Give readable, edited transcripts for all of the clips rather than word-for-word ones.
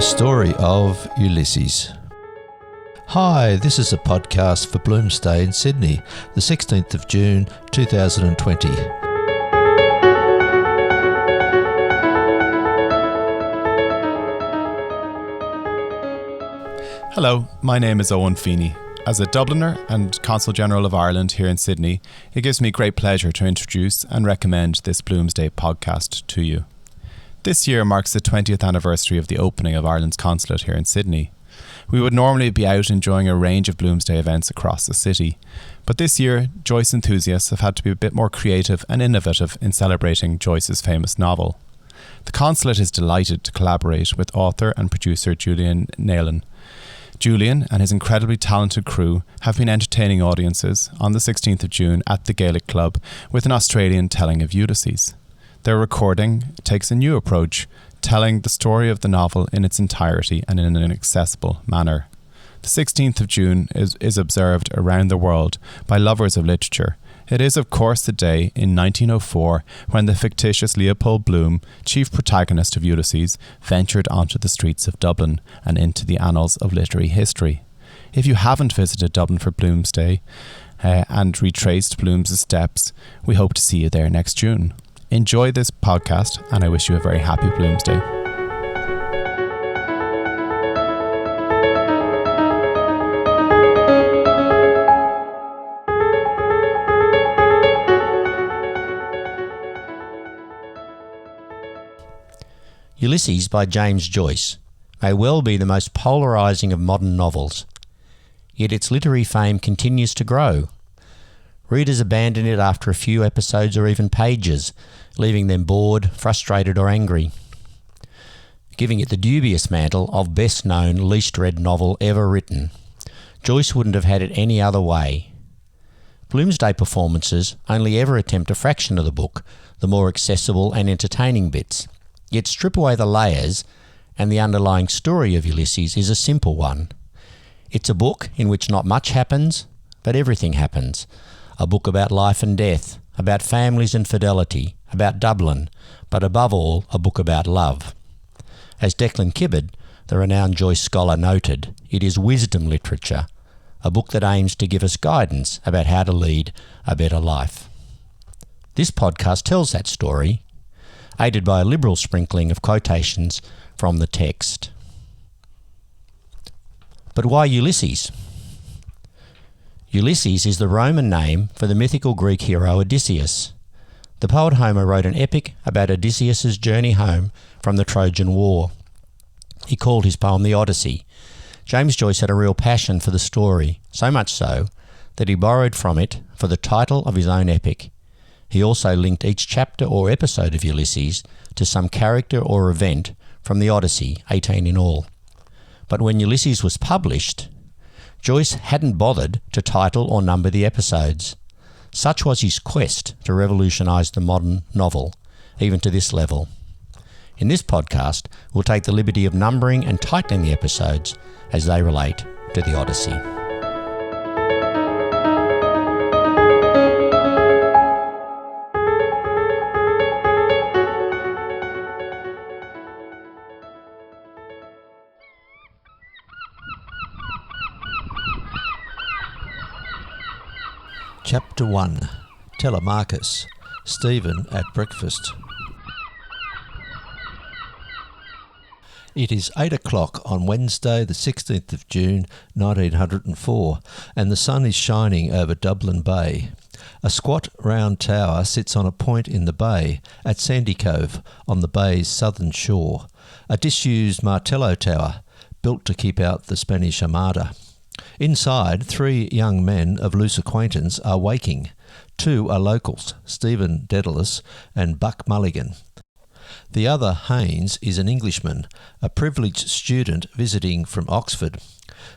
The Story of Ulysses. Hi, this is a podcast for Bloomsday in Sydney, the 16th of June 2020. Hello, my name is Owen Feeney. As a Dubliner and Consul General of Ireland here in Sydney, it gives me great pleasure to introduce and recommend this Bloomsday podcast to you. This year marks the 20th anniversary of the opening of Ireland's consulate here in Sydney. We would normally be out enjoying a range of Bloomsday events across the city, but this year Joyce enthusiasts have had to be a bit more creative and innovative in celebrating Joyce's famous novel. The consulate is delighted to collaborate with author and producer Julian Naylan. Julian and his incredibly talented crew have been entertaining audiences on the 16th of June at the Gaelic Club with an Australian telling of Ulysses. Their recording takes a new approach, telling the story of the novel in its entirety and in an accessible manner. The 16th of June is observed around the world by lovers of literature. It is, of course, the day in 1904 when the fictitious Leopold Bloom, chief protagonist of Ulysses, ventured onto the streets of Dublin and into the annals of literary history. If you haven't visited Dublin for Bloomsday and retraced Bloom's steps, we hope to see you there next June. Enjoy this podcast, and I wish you a very happy Bloomsday. Ulysses by James Joyce may well be the most polarising of modern novels, yet its literary fame continues to grow. Readers abandon it after a few episodes or even pages, leaving them bored, frustrated or angry, giving it the dubious mantle of best-known, least-read novel ever written. Joyce wouldn't have had it any other way. Bloomsday performances only ever attempt a fraction of the book, the more accessible and entertaining bits. Yet strip away the layers, and the underlying story of Ulysses is a simple one. It's a book in which not much happens, but everything happens. A book about life and death, about families and fidelity, about Dublin, but above all, a book about love. As Declan Kibbard, the renowned Joyce scholar, noted, it is wisdom literature, a book that aims to give us guidance about how to lead a better life. This podcast tells that story, aided by a liberal sprinkling of quotations from the text. But why Ulysses? Ulysses is the Roman name for the mythical Greek hero Odysseus. The poet Homer wrote an epic about Odysseus' journey home from the Trojan War. He called his poem the Odyssey. James Joyce had a real passion for the story, so much so that he borrowed from it for the title of his own epic. He also linked each chapter or episode of Ulysses to some character or event from the Odyssey, 18 in all. But when Ulysses was published, Joyce hadn't bothered to title or number the episodes. Such was his quest to revolutionise the modern novel, even to this level. In this podcast, we'll take the liberty of numbering and titling the episodes as they relate to the Odyssey. Chapter 1. Telemachus. Stephen at breakfast. It is 8 o'clock on Wednesday, the 16th of June, 1904, and the sun is shining over Dublin Bay. A squat round tower sits on a point in the bay at Sandy Cove on the bay's southern shore, a disused Martello tower built to keep out the Spanish Armada. Inside, 3 young men of loose acquaintance are waking. 2 are locals, Stephen Dedalus and Buck Mulligan. The other, Haynes, is an Englishman, a privileged student visiting from Oxford.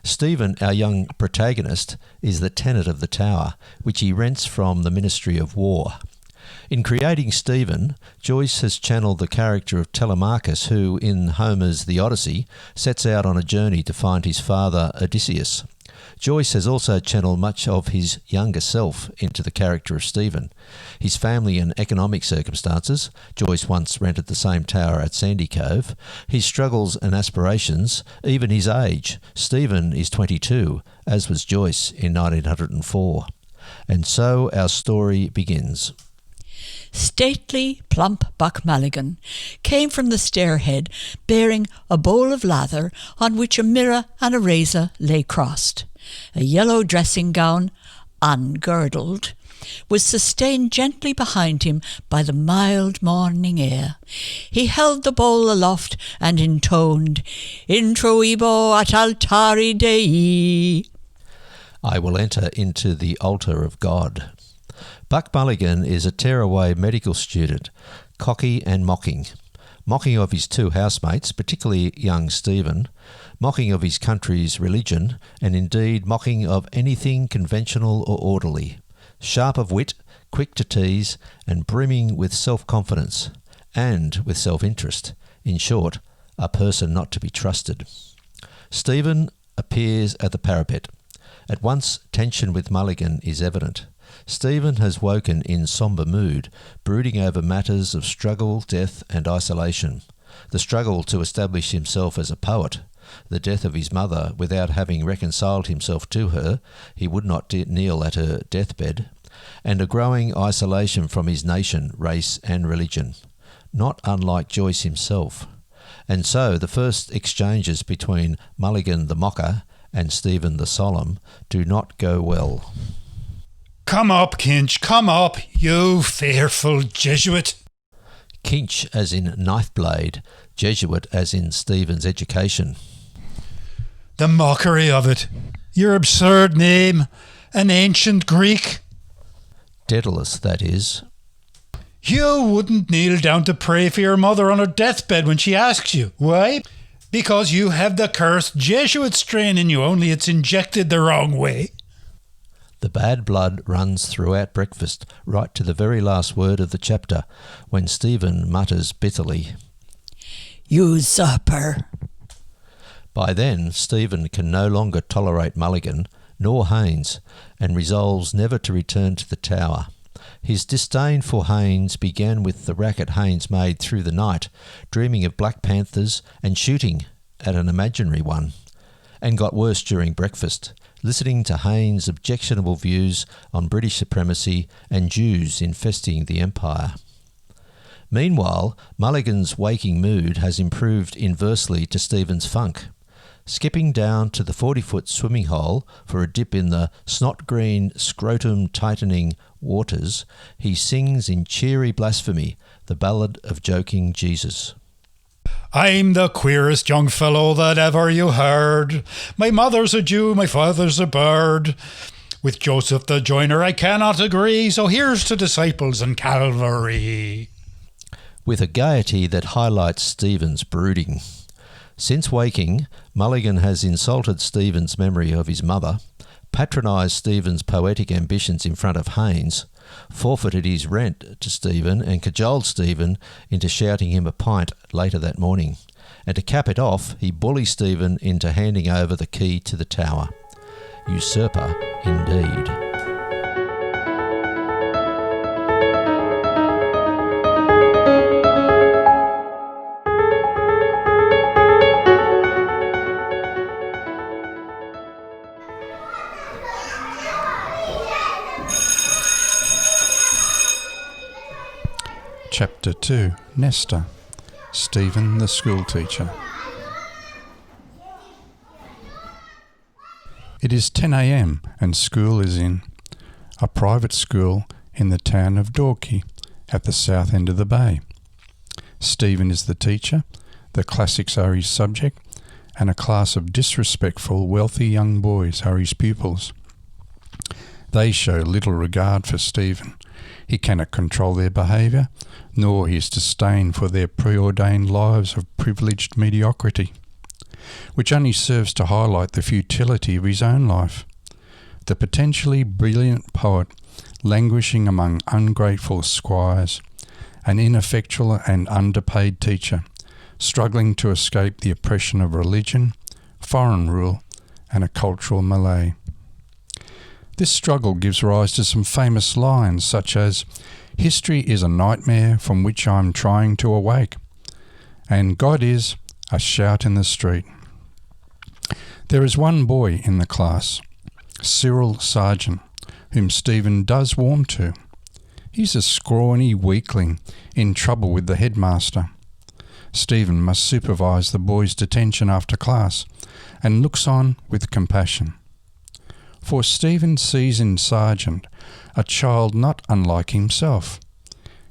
Stephen, our young protagonist, is the tenant of the tower, which he rents from the Ministry of War. In creating Stephen, Joyce has channeled the character of Telemachus, who, in Homer's The Odyssey, sets out on a journey to find his father Odysseus. Joyce has also channeled much of his younger self into the character of Stephen. His family and economic circumstances — Joyce once rented the same tower at Sandy Cove — his struggles and aspirations, even his age. Stephen is 22, as was Joyce in 1904. And so our story begins. Stately, plump Buck Mulligan came from the stairhead bearing a bowl of lather on which a mirror and a razor lay crossed. A yellow dressing gown, ungirdled, was sustained gently behind him by the mild morning air. He held the bowl aloft and intoned, "Introibo at altari Dei." I will enter into the altar of God. Buck Mulligan is a tearaway medical student, cocky and mocking of his two housemates, particularly young Stephen, mocking of his country's religion, and indeed mocking of anything conventional or orderly, sharp of wit, quick to tease, and brimming with self-confidence and with self-interest. In short, a person not to be trusted. Stephen appears at the parapet. At once, tension with Mulligan is evident. Stephen has woken in sombre mood, brooding over matters of struggle, death and isolation. The struggle to establish himself as a poet, the death of his mother without having reconciled himself to her — he would not kneel at her deathbed — and a growing isolation from his nation, race and religion, not unlike Joyce himself. And so the first exchanges between Mulligan the mocker and Stephen the solemn do not go well. "Come up, Kinch, come up, you fearful Jesuit." Kinch as in knife blade, Jesuit as in Stephen's education. "The mockery of it. Your absurd name, an ancient Greek. Daedalus, that is. You wouldn't kneel down to pray for your mother on her deathbed when she asks you. Why? Because you have the cursed Jesuit strain in you, only it's injected the wrong way." The bad blood runs throughout breakfast, right to the very last word of the chapter, when Stephen mutters bitterly, "Usurper." By then, Stephen can no longer tolerate Mulligan, nor Haynes, and resolves never to return to the tower. His disdain for Haynes began with the racket Haynes made through the night, dreaming of black panthers and shooting at an imaginary one, and got worse during breakfast, listening to Haynes' objectionable views on British supremacy and Jews infesting the empire. Meanwhile, Mulligan's waking mood has improved inversely to Stephen's funk. Skipping down to the 40-foot swimming hole for a dip in the snot-green, scrotum-tightening waters, he sings in cheery blasphemy the ballad of joking Jesus. "I'm the queerest young fellow that ever you heard. My mother's a Jew, my father's a bird. With Joseph the joiner I cannot agree, so here's to disciples and Calvary." With a gaiety that highlights Stephen's brooding. Since waking, Mulligan has insulted Stephen's memory of his mother, patronised Stephen's poetic ambitions in front of Haynes, forfeited his rent to Stephen and cajoled Stephen into shouting him a pint later that morning. And to cap it off, he bullies Stephen into handing over the key to the tower. Usurper indeed. Chapter 2. Nestor. Stephen the schoolteacher. It is 10 a.m. and school is in. A private school in the town of Dorky at the south end of the bay. Stephen is the teacher, the classics are his subject, and a class of disrespectful, wealthy young boys are his pupils. They show little regard for Stephen. He cannot control their behaviour, nor his disdain for their preordained lives of privileged mediocrity, which only serves to highlight the futility of his own life. The potentially brilliant poet languishing among ungrateful squires, an ineffectual and underpaid teacher, struggling to escape the oppression of religion, foreign rule, and a cultural melee. This struggle gives rise to some famous lines such as, "History is a nightmare from which I'm trying to awake," and "God is a shout in the street." There is one boy in the class, Cyril Sargent, whom Stephen does warm to. He's a scrawny weakling in trouble with the headmaster. Stephen must supervise the boy's detention after class and looks on with compassion. For Stephen sees in Sargent a child not unlike himself,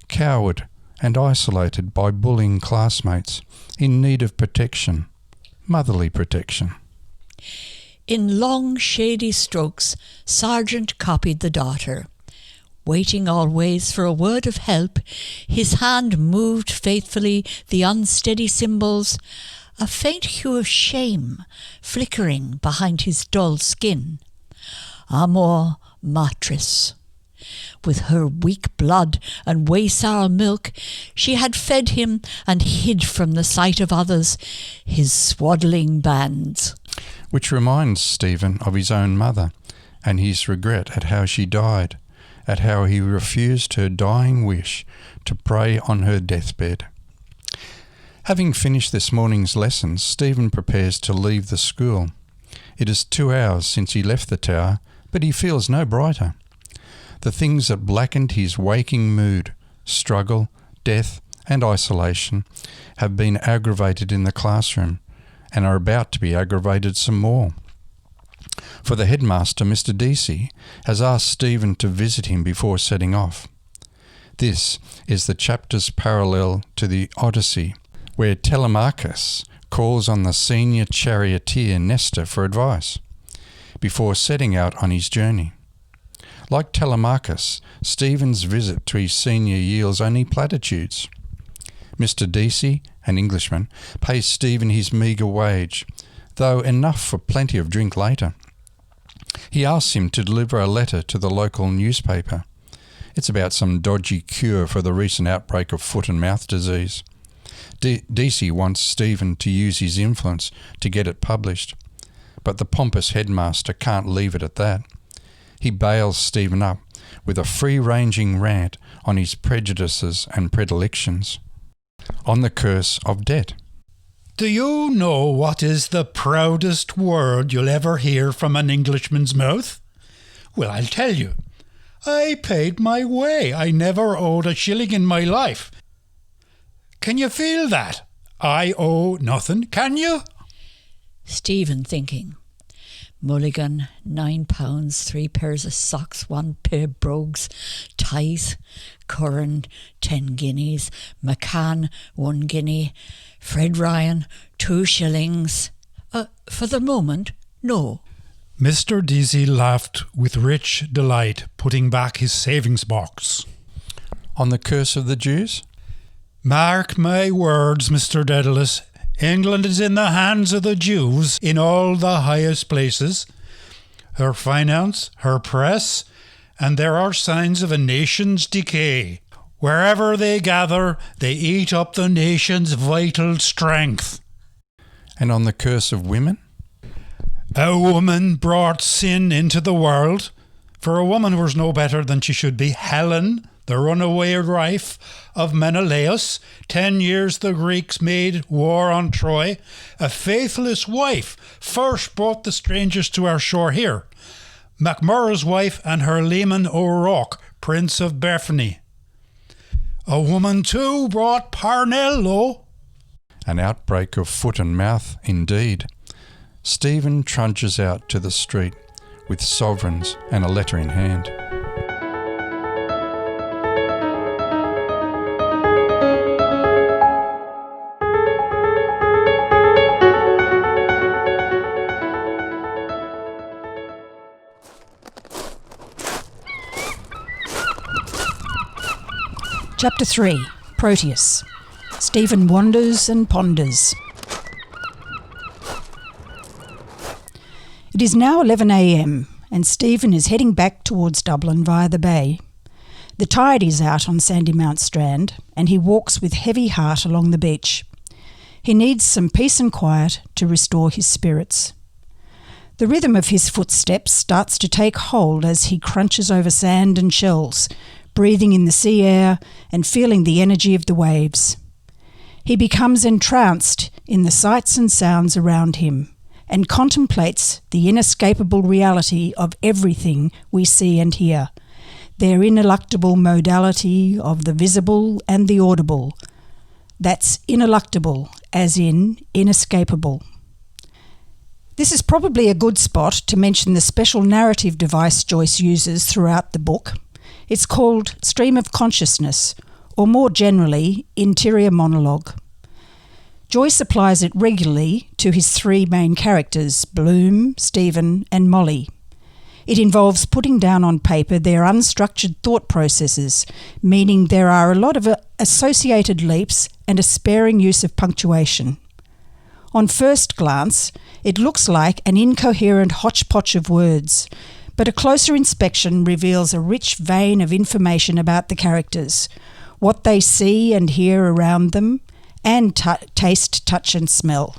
coward and isolated by bullying classmates, in need of protection, motherly protection. In long, shady strokes, Sargent copied the daughter. Waiting always for a word of help, his hand moved faithfully the unsteady symbols, a faint hue of shame flickering behind his dull skin. Amor matris. With her weak blood and way-sour milk, she had fed him and hid from the sight of others his swaddling bands. Which reminds Stephen of his own mother and his regret at how she died, at how he refused her dying wish to pray on her deathbed. Having finished this morning's lessons, Stephen prepares to leave the school. It is 2 hours since he left the tower, but he feels no brighter. The things that blackened his waking mood, struggle, death, and isolation, have been aggravated in the classroom and are about to be aggravated some more. For the headmaster, Mr. Deasy, has asked Stephen to visit him before setting off. This is the chapter's parallel to the Odyssey, where Telemachus calls on the senior charioteer Nestor for advice before setting out on his journey. Like Telemachus, Stephen's visit to his senior yields only platitudes. Mr. Deasy, an Englishman, pays Stephen his meagre wage, though enough for plenty of drink later. He asks him to deliver a letter to the local newspaper. It's about some dodgy cure for the recent outbreak of foot and mouth disease. Deasy wants Stephen to use his influence to get it published, but the pompous headmaster can't leave it at that. He bails Stephen up with a free-ranging rant on his prejudices and predilections, on the curse of debt. Do you know what is the proudest word you'll ever hear from an Englishman's mouth? Well, I'll tell you. I paid my way. I never owed a shilling in my life. Can you feel that? I owe nothing, can you? Stephen thinking. Mulligan, £9, 3 pairs of socks, 1 pair of brogues, ties. Curran, 10 guineas. McCann, 1 guinea. Fred Ryan, 2 shillings. For the moment, no. Mr. Deasy laughed with rich delight, putting back his savings box. On the curse of the Jews? Mark my words, Mr. Dedalus. England is in the hands of the Jews in all the highest places. Her finance, her press, and there are signs of a nation's decay. Wherever they gather, they eat up the nation's vital strength. And on the curse of women? A woman brought sin into the world. For a woman was no better than she should be. Helen, the runaway wife of Menelaus. 10 years the Greeks made war on Troy. A faithless wife first brought the strangers to our shore here. MacMurrough's wife and her leman O'Rourke, Prince of Bethany. A woman too brought Parnell low. An outbreak of foot and mouth, indeed. Stephen trudges out to the street with sovereigns and a letter in hand. Chapter 3. Proteus. Stephen wanders and ponders. It is now 11 a.m. and Stephen is heading back towards Dublin via the bay. The tide is out on Sandymount Strand and he walks with heavy heart along the beach. He needs some peace and quiet to restore his spirits. The rhythm of his footsteps starts to take hold as he crunches over sand and shells, breathing in the sea air and feeling the energy of the waves. He becomes entranced in the sights and sounds around him and contemplates the inescapable reality of everything we see and hear, their ineluctable modality of the visible and the audible. That's ineluctable, as in inescapable. This is probably a good spot to mention the special narrative device Joyce uses throughout the book. It's called stream of consciousness, or more generally, interior monologue. Joyce applies it regularly to his three main characters, Bloom, Stephen and Molly. It involves putting down on paper their unstructured thought processes, meaning there are a lot of associated leaps and a sparing use of punctuation. On first glance, it looks like an incoherent hodgepodge of words, but a closer inspection reveals a rich vein of information about the characters, what they see and hear around them, and taste, touch and smell.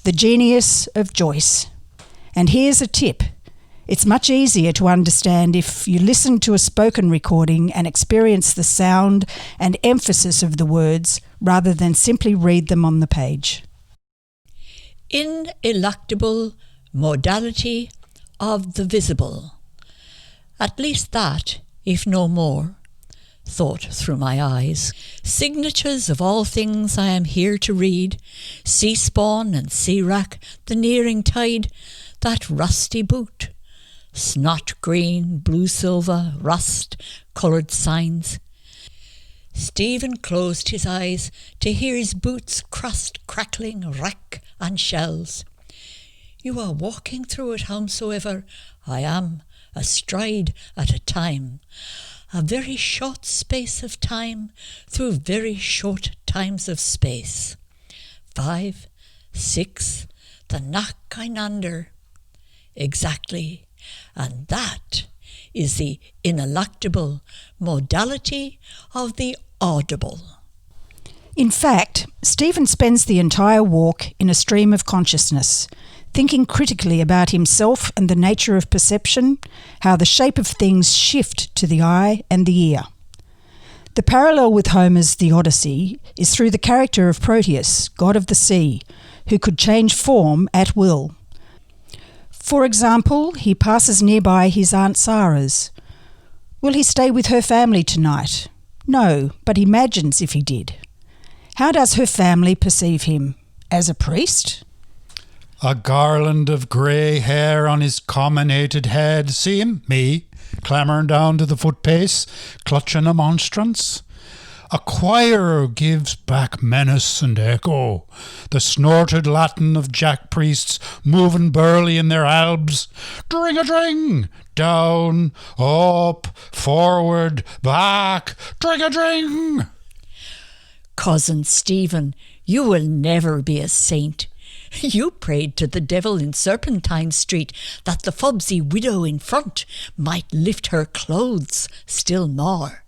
The genius of Joyce. And here's a tip. It's much easier to understand if you listen to a spoken recording and experience the sound and emphasis of the words rather than simply read them on the page. Ineluctable modality of the visible. At least that, if no more, thought through my eyes. Signatures of all things I am here to read, sea spawn and sea wrack, the nearing tide, that rusty boot, snot green, blue silver, rust, coloured signs. Stephen closed his eyes to hear his boots crust crackling, wreck and shells. You are walking through it howsoever I am, a stride at a time, a very short space of time through very short times of space. 5, 6, the knock einander. Exactly, and that is the ineluctable modality of the audible. In fact, Stephen spends the entire walk in a stream of consciousness, thinking critically about himself and the nature of perception, how the shape of things shift to the eye and the ear. The parallel with Homer's The Odyssey is through the character of Proteus, god of the sea, who could change form at will. For example, he passes nearby his Aunt Sarah's. Will he stay with her family tonight? No, but imagines if he did. How does her family perceive him? As a priest? A garland of grey hair on his comminated head. See him, me, clambering down to the footpace, clutching a monstrance. A choir gives back menace and echo, the snorted Latin of jack priests moving burly in their albs. Dring-a-dring, down, up, forward, back, dring-a-dring. Cousin Stephen, you will never be a saint. You prayed to the devil in Serpentine Street that the fubsy widow in front might lift her clothes still more.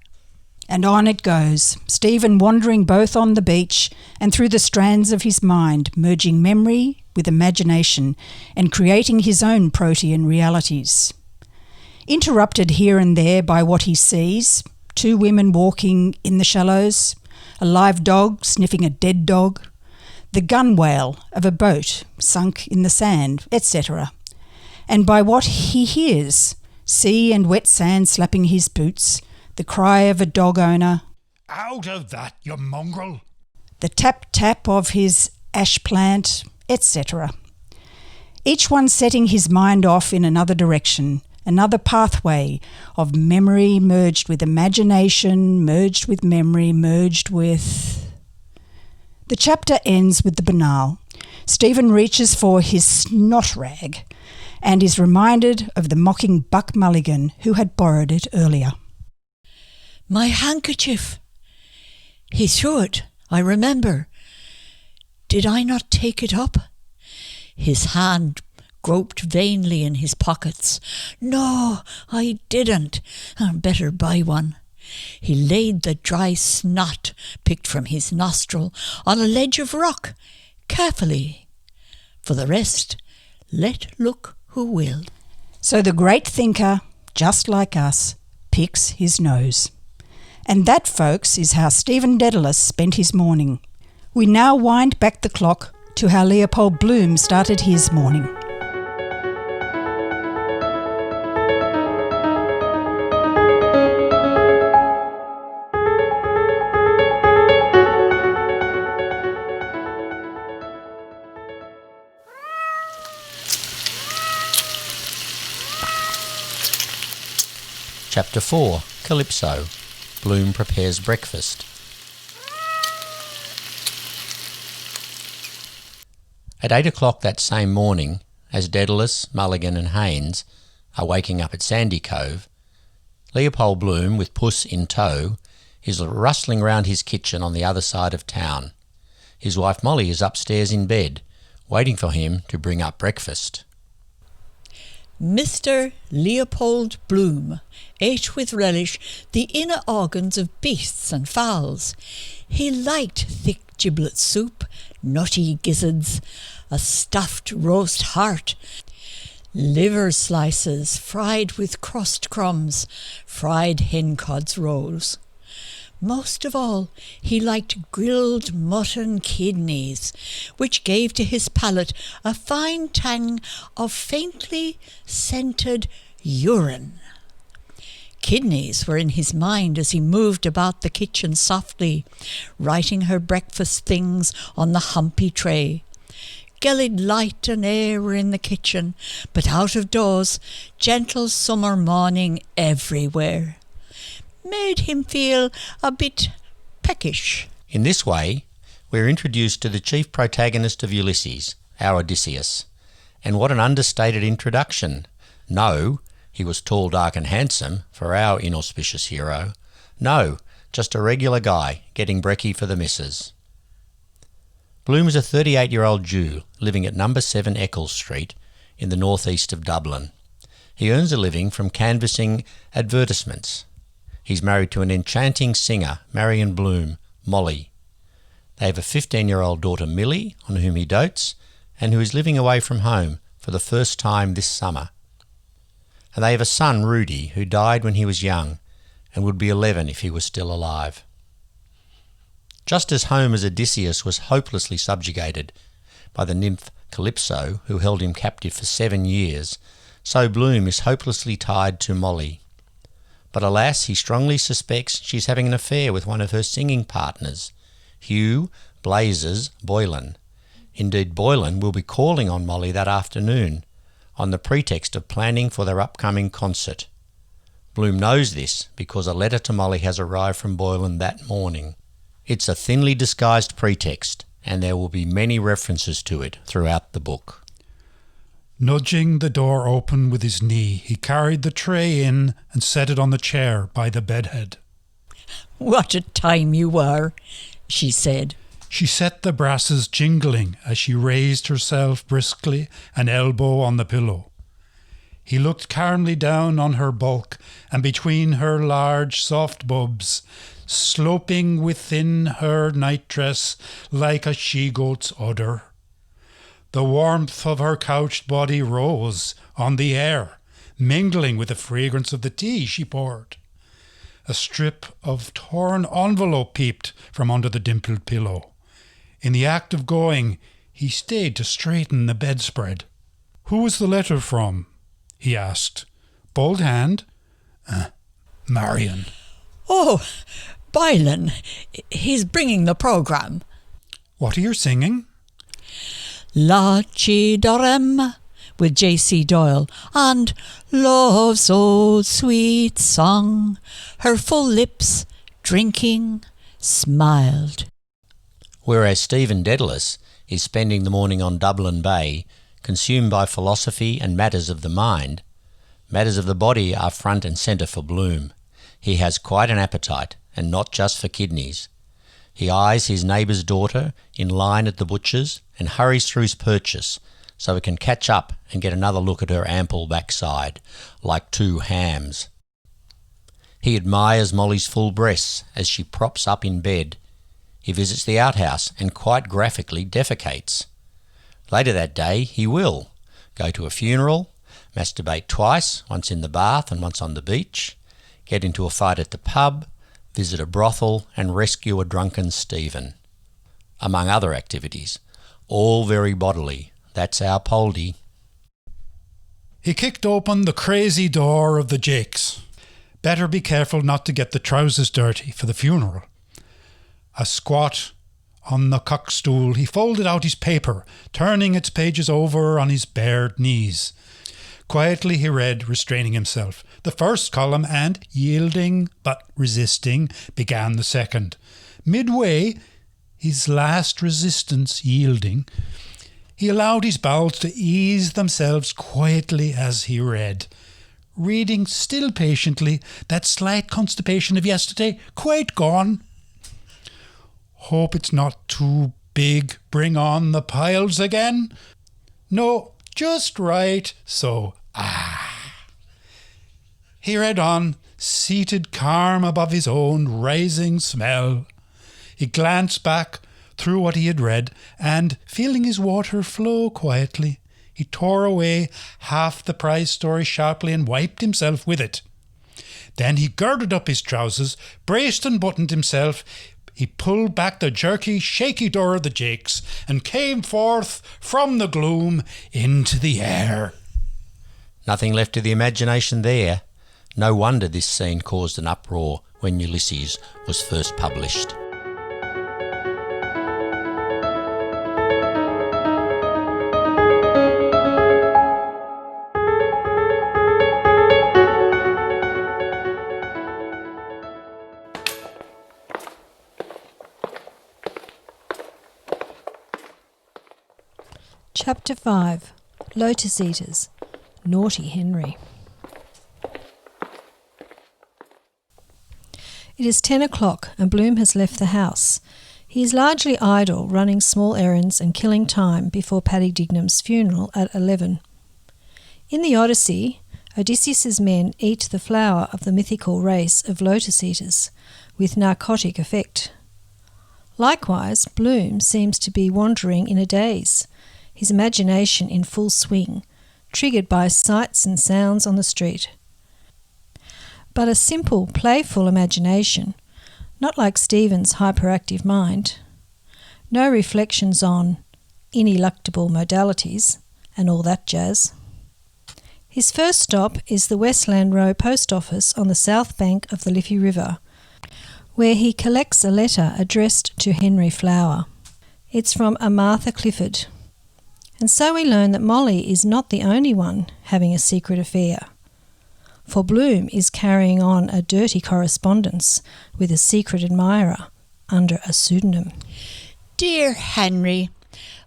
And on it goes, Stephen wandering both on the beach and through the strands of his mind, merging memory with imagination and creating his own protean realities. Interrupted here and there by what he sees, 2 women walking in the shallows, a live dog sniffing a dead dog, the gunwale of a boat sunk in the sand, etc. And by what he hears, sea and wet sand slapping his boots, the cry of a dog owner, Out of that, you mongrel! the tap-tap of his ash plant, etc. Each one setting his mind off in another direction, another pathway of memory merged with imagination, merged with memory, merged with... The chapter ends with the banal. Stephen reaches for his snot rag and is reminded of the mocking Buck Mulligan who had borrowed it earlier. My handkerchief! He threw it, I remember. Did I not take it up? His hand groped vainly in his pockets. No, I didn't. I'd better buy one. He laid the dry snot, picked from his nostril, on a ledge of rock, carefully. For the rest, let look who will. So the great thinker, just like us, picks his nose. And that, folks, is how Stephen Dedalus spent his morning. We now wind back the clock to how Leopold Bloom started his morning. Chapter 4, Calypso. Bloom prepares breakfast. At 8 o'clock that same morning, as Dedalus, Mulligan and Haynes are waking up at Sandy Cove, Leopold Bloom, with Puss in tow, is rustling round his kitchen on the other side of town. His wife Molly is upstairs in bed, waiting for him to bring up breakfast. Mr. Leopold Bloom ate with relish the inner organs of beasts and fowls. He liked thick giblet soup, nutty gizzards, a stuffed roast heart, liver slices fried with crust crumbs, fried hencods rolls. Most of all, he liked grilled mutton kidneys, which gave to his palate a fine tang of faintly scented urine. Kidneys were in his mind as he moved about the kitchen softly, writing her breakfast things on the humpy tray. Gellied light and air were in the kitchen, but out of doors, gentle summer morning everywhere. Made him feel a bit peckish. In this way, we're introduced to the chief protagonist of Ulysses, our Odysseus. And what an understated introduction. No, he was tall, dark and handsome for our inauspicious hero. No, just a regular guy getting brekkie for the missus. Bloom is a 38-year-old Jew living at number 7 Eccles Street in the northeast of Dublin. He earns a living from canvassing advertisements. He's married to an enchanting singer, Marion Bloom, Molly. They have a 15-year-old daughter, Millie, on whom he dotes, and who is living away from home for the first time this summer. And they have a son, Rudy, who died when he was young and would be 11 if he was still alive. Just as Homer's Odysseus was hopelessly subjugated by the nymph Calypso, who held him captive for 7 years, so Bloom is hopelessly tied to Molly. But alas, he strongly suspects she's having an affair with one of her singing partners, Hugh Blazes Boylan. Indeed, Boylan will be calling on Molly that afternoon, on the pretext of planning for their upcoming concert. Bloom knows this because a letter to Molly has arrived from Boylan that morning. It's a thinly disguised pretext, and there will be many references to it throughout the book. Nudging the door open with his knee, he carried the tray in and set it on the chair by the bedhead. "What a time you were," she said. She set the brasses jingling as she raised herself briskly, an elbow on the pillow. He looked calmly down on her bulk and between her large soft bubs, sloping within her nightdress like a she-goat's udder. The warmth of her couched body rose on the air, mingling with the fragrance of the tea she poured. A strip of torn envelope peeped from under the dimpled pillow. In the act of going, he stayed to straighten the bedspread. "Who was the letter from?" he asked. "Bold hand?" "Marion." "Oh, Boylan. He's bringing the programme." "What are you singing?" "Lachi Dorem" with J.C. Doyle, and "Love's Old Sweet Song." Her full lips, drinking, smiled. Whereas Stephen Dedalus is spending the morning on Dublin Bay, consumed by philosophy and matters of the mind, matters of the body are front and centre for Bloom. He has quite an appetite, and not just for kidneys. He eyes his neighbour's daughter in line at the butcher's and hurries through his purchase so he can catch up and get another look at her ample backside, like 2 hams. He admires Molly's full breasts as she props up in bed. He visits the outhouse and quite graphically defecates. Later that day he will go to a funeral masturbate twice, once in the bath and once on the beach, get into a fight at the pub, visit a brothel and rescue a drunken Stephen, among other activities. All very bodily. That's our Poldy. He kicked open the crazy door of the Jakes. Better be careful not to get the trousers dirty for the funeral. A squat on the cockstool, he folded out his paper, turning its pages over on his bared knees. Quietly he read, restraining himself, the first column, and, yielding but resisting, began the second. Midway, his last resistance yielding, he allowed his bowels to ease themselves quietly as he read, reading still patiently, that slight constipation of yesterday quite gone. Hope it's not too big, bring on the piles again. No, just right, so, He read on, seated calm above his own rising smell. He glanced back through what he had read, and, feeling his water flow quietly, he tore away half the prize story sharply and wiped himself with it. Then he girded up his trousers, braced and buttoned himself. He pulled back the jerky, shaky door of the Jakes and came forth from the gloom into the air. Nothing left to the imagination there. No wonder this scene caused an uproar when Ulysses was first published. Chapter 5. Lotus Eaters. Naughty Henry. It is 10 o'clock and Bloom has left the house. He is largely idle, running small errands and killing time before Paddy Dignam's funeral at 11. In the Odyssey, Odysseus's men eat the flower of the mythical race of Lotus Eaters, with narcotic effect. Likewise, Bloom seems to be wandering in a daze, his imagination in full swing, triggered by sights and sounds on the street. But a simple, playful imagination, not like Stephen's hyperactive mind. No reflections on ineluctable modalities and all that jazz. His first stop is the Westland Row post office on the south bank of the Liffey River, where he collects a letter addressed to Henry Flower. It's from a Martha Clifford. And so we learn that Molly is not the only one having a secret affair, for Bloom is carrying on a dirty correspondence with a secret admirer under a pseudonym. Dear Henry,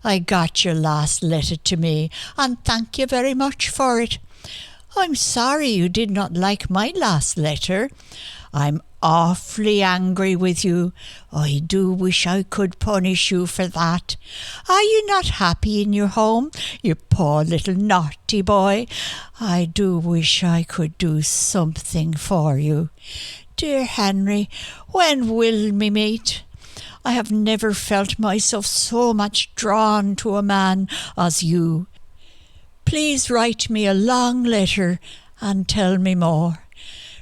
I got your last letter to me, and thank you very much for it. I'm sorry you did not like my last letter. I'm awfully angry with you. I do wish I could punish you for that. Are you not happy in your home, you poor little naughty boy? I do wish I could do something for you. Dear Henry, when will we meet? I have never felt myself so much drawn to a man as you. Please write me a long letter and tell me more.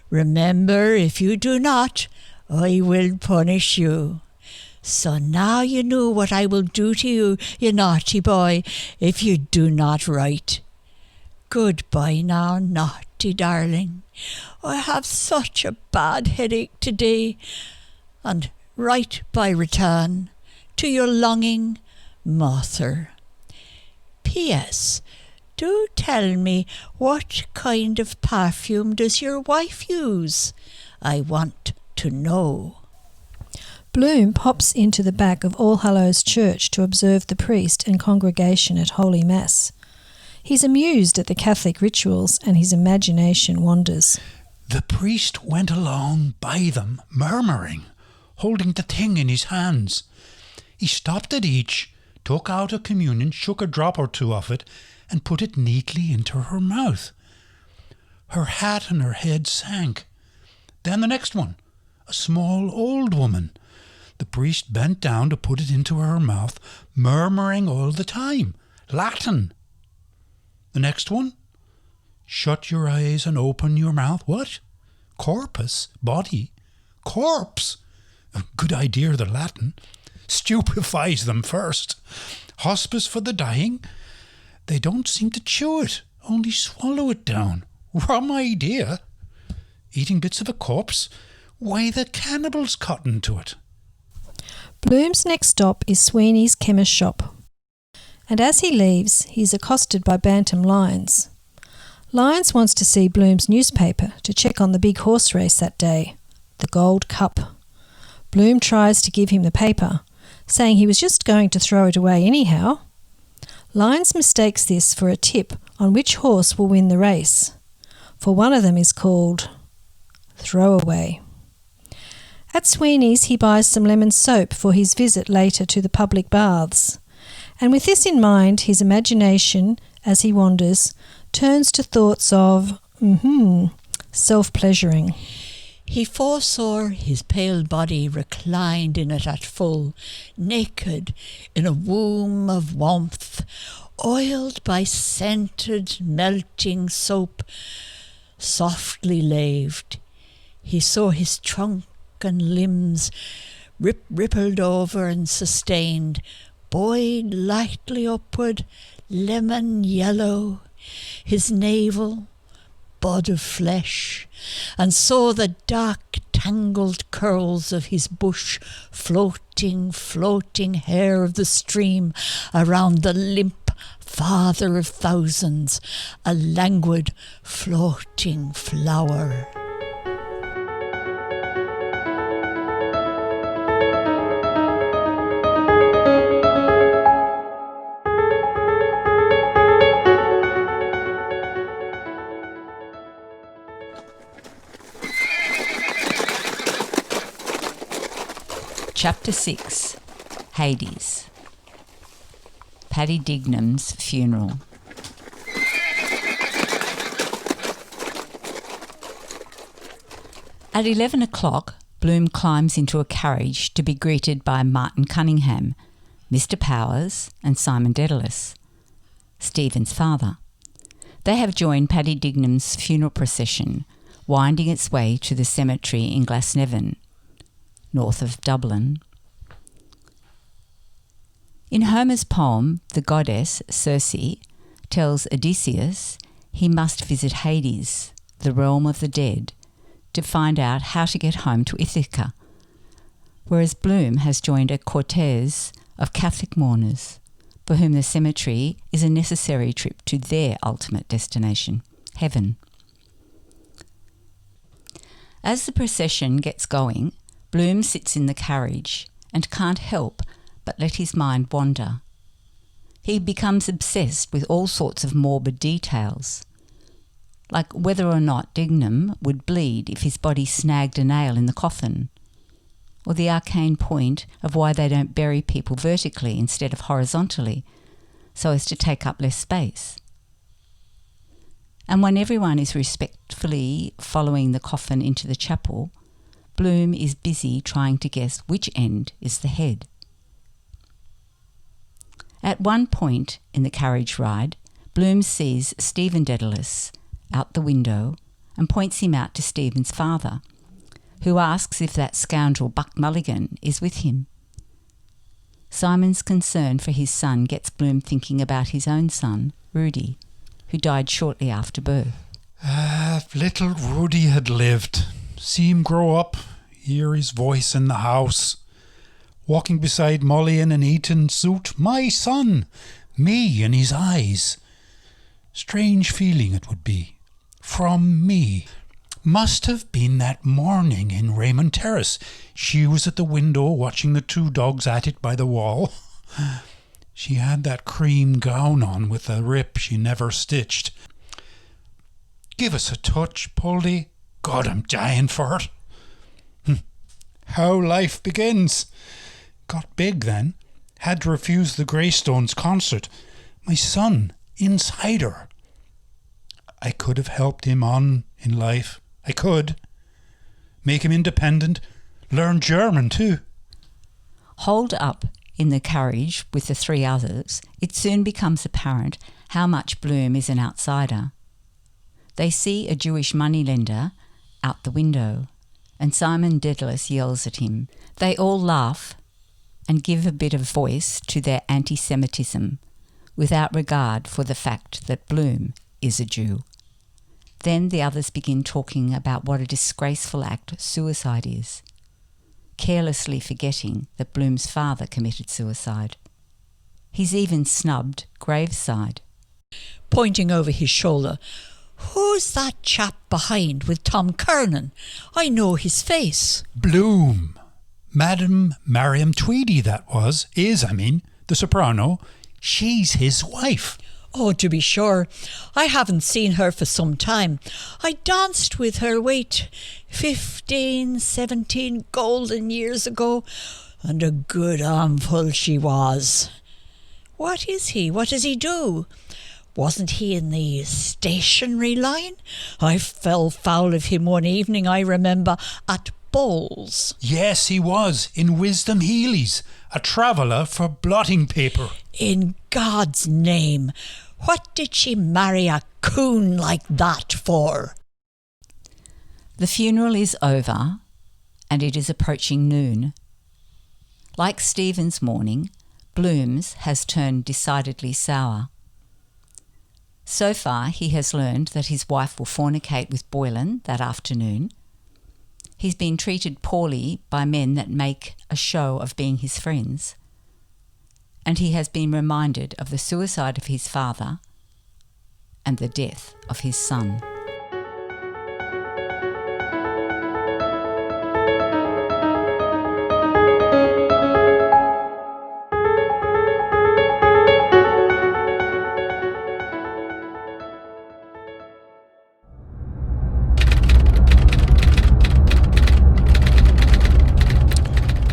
Remember, if you do not, I will punish you. So now you know what I will do to you, you naughty boy, if you do not write. Goodbye now, naughty darling. I have such a bad headache today. And write by return to your longing mother. P.S. Do tell me, what kind of perfume does your wife use? I want to know. Bloom pops into the back of All Hallows Church to observe the priest and congregation at Holy Mass. He's amused at the Catholic rituals and his imagination wanders. The priest went along by them, murmuring, holding the thing in his hands. He stopped at each, took out a communion, shook a drop or two of it, and put it neatly into her mouth. Her hat and her head sank. Then the next one, a small old woman. The priest bent down to put it into her mouth, murmuring all the time, Latin. The next one, Shut your eyes and open your mouth. What? Corpus? Body? Corpse? A good idea, the Latin. Stupefies them first. Hospice for the dying? They don't seem to chew it, only swallow it down. Rum idea. Eating bits of a corpse? Why, the cannibals cotton to it. Bloom's next stop is Sweeney's chemist shop. And as he leaves, he is accosted by Bantam Lyons. Lyons wants to see Bloom's newspaper to check on the big horse race that day, the Gold Cup. Bloom tries to give him the paper, saying he was just going to throw it away anyhow. Lyons mistakes this for a tip on which horse will win the race, for one of them is called Throwaway. At Sweeney's he buys some lemon soap for his visit later to the public baths, and with this in mind his imagination, as he wanders, turns to thoughts of, self-pleasuring. He foresaw his pale body reclined in it at full, naked, in a womb of warmth, oiled by scented, melting soap, softly laved. He saw his trunk and limbs rippled over and sustained, buoyed lightly upward, lemon yellow, his navel, bud of flesh, and saw the dark tangled curls of his bush floating hair of the stream around the limp father of thousands, a languid floating flower. Chapter 6. Hades. Paddy Dignam's funeral. At 11 o'clock, Bloom climbs into a carriage to be greeted by Martin Cunningham, Mr. Powers and Simon Dedalus, Stephen's father. They have joined Paddy Dignam's funeral procession, winding its way to the cemetery in Glasnevin, north of Dublin. In Homer's poem, the goddess Circe tells Odysseus he must visit Hades, the realm of the dead, to find out how to get home to Ithaca, whereas Bloom has joined a cortege of Catholic mourners, for whom the cemetery is a necessary trip to their ultimate destination, heaven. As the procession gets going, Bloom sits in the carriage and can't help but let his mind wander. He becomes obsessed with all sorts of morbid details, like whether or not Dignam would bleed if his body snagged a nail in the coffin, or the arcane point of why they don't bury people vertically instead of horizontally, so as to take up less space. And when everyone is respectfully following the coffin into the chapel, Bloom is busy trying to guess which end is the head. At one point in the carriage ride, Bloom sees Stephen Dedalus out the window and points him out to Stephen's father, who asks if that scoundrel Buck Mulligan is with him. Simon's concern for his son gets Bloom thinking about his own son, Rudy, who died shortly after birth. If little Rudy had lived, see him grow up, hear his voice in the house, walking beside Molly in an Eton suit, my son, me in his eyes. Strange feeling it would be. From me. Must have been that morning in Raymond Terrace. She was at the window watching the two dogs at it by the wall. She had that cream gown on with a rip she never stitched. Give us a touch, Poldy. God, I'm dying for it. How life begins. Got big then. Had to refuse the Greystones concert. My son, inside her. I could have helped him on in life. I could. Make him independent. Learn German too. Holed up in the carriage with the three others, it soon becomes apparent how much Bloom is an outsider. They see a Jewish moneylender out the window, and Simon Dedalus yells at him. They all laugh and give a bit of voice to their anti-Semitism, without regard for the fact that Bloom is a Jew. Then the others begin talking about what a disgraceful act suicide is, carelessly forgetting that Bloom's father committed suicide. He's even snubbed graveside. Pointing over his shoulder, "Who's that chap behind with Tom Kernan? I know his face." Bloom. Madam Mariam Tweedy, the soprano. She's his wife. Oh, to be sure. I haven't seen her for some time. I danced with her, 15, 17 golden years ago, and a good armful she was. What is he? What does he do? Wasn't he in the stationery line? I fell foul of him one evening, I remember, at Bowles. Yes, he was, in Wisdom Healy's, a traveller for blotting paper. In God's name, what did she marry a coon like that for? The funeral is over, and it is approaching noon. Like Stephen's morning, Bloom's has turned decidedly sour. So far, he has learned that his wife will fornicate with Boylan that afternoon. He's been treated poorly by men that make a show of being his friends. And he has been reminded of the suicide of his father and the death of his son.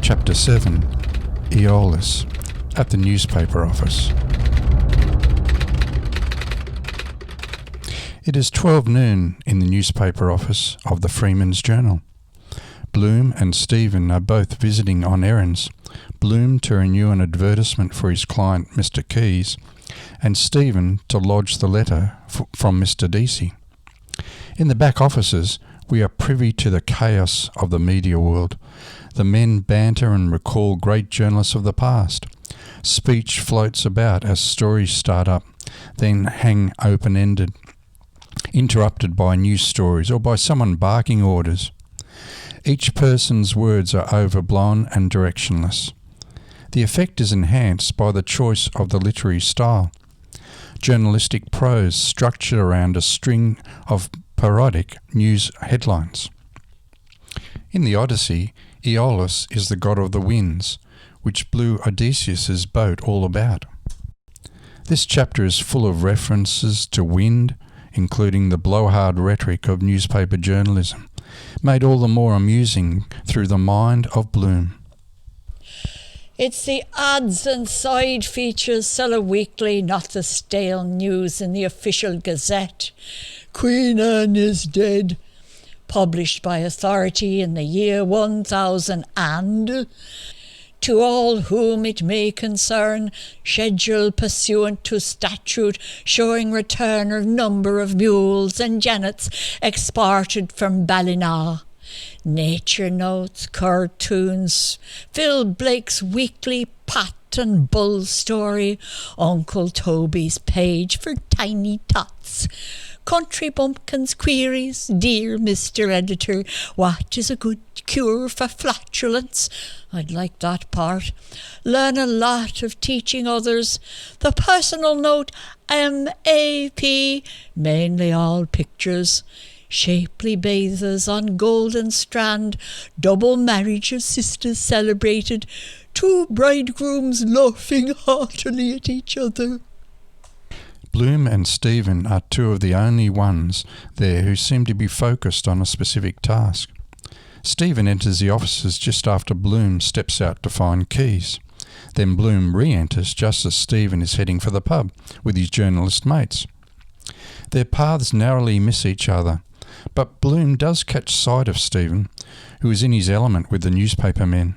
Chapter 7, Aeolus, at the newspaper office. It is 12 noon in the newspaper office of the Freeman's Journal. Bloom and Stephen are both visiting on errands, Bloom to renew an advertisement for his client Mr. Keyes, and Stephen to lodge the letter from Mr. Deasy. In the back offices, we are privy to the chaos of the media world. The men banter and recall great journalists of the past. Speech floats about as stories start up, then hang open-ended, interrupted by news stories or by someone barking orders. Each person's words are overblown and directionless. The effect is enhanced by the choice of the literary style. Journalistic prose structured around a string of parodic news headlines. In the Odyssey, Aeolus is the god of the winds, which blew Odysseus' boat all about. This chapter is full of references to wind, including the blowhard rhetoric of newspaper journalism, made all the more amusing through the mind of Bloom. It's the ads and side features sell a weekly, not the stale news in the official gazette. Queen Anne is dead. Published by authority in the year 1000 and, to all whom it may concern, schedule pursuant to statute showing return of number of mules and jennets exported from Ballina. Nature notes, cartoons, Phil Blake's weekly Pat and Bull story, Uncle Toby's page for tiny tots, Country Bumpkin's queries, dear Mr. Editor, what is a good cure for flatulence? I'd like that part. Learn a lot of teaching others. The personal note, MAP, mainly all pictures. Shapely bathers on Golden Strand, double marriage of sisters celebrated, 2 bridegrooms laughing heartily at each other. Bloom and Stephen are 2 of the only ones there who seem to be focused on a specific task. Stephen enters the offices just after Bloom steps out to find Keyes. Then Bloom re-enters just as Stephen is heading for the pub with his journalist mates. Their paths narrowly miss each other, but Bloom does catch sight of Stephen, who is in his element with the newspaper men.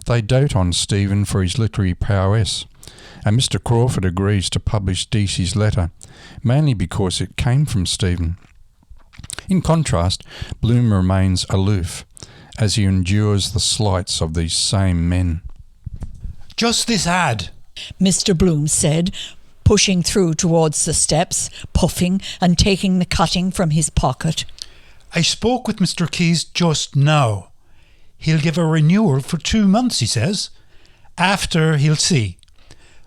They dote on Stephen for his literary prowess, and Mr. Crawford agrees to publish Deasy's letter, mainly because it came from Stephen. In contrast, Bloom remains aloof as he endures the slights of these same men. Just this ad. Mr. Bloom said, pushing through towards the steps, puffing and taking the cutting from his pocket. I spoke with Mr. Keyes just now. He'll give a renewal for 2 months, he says. After, he'll see.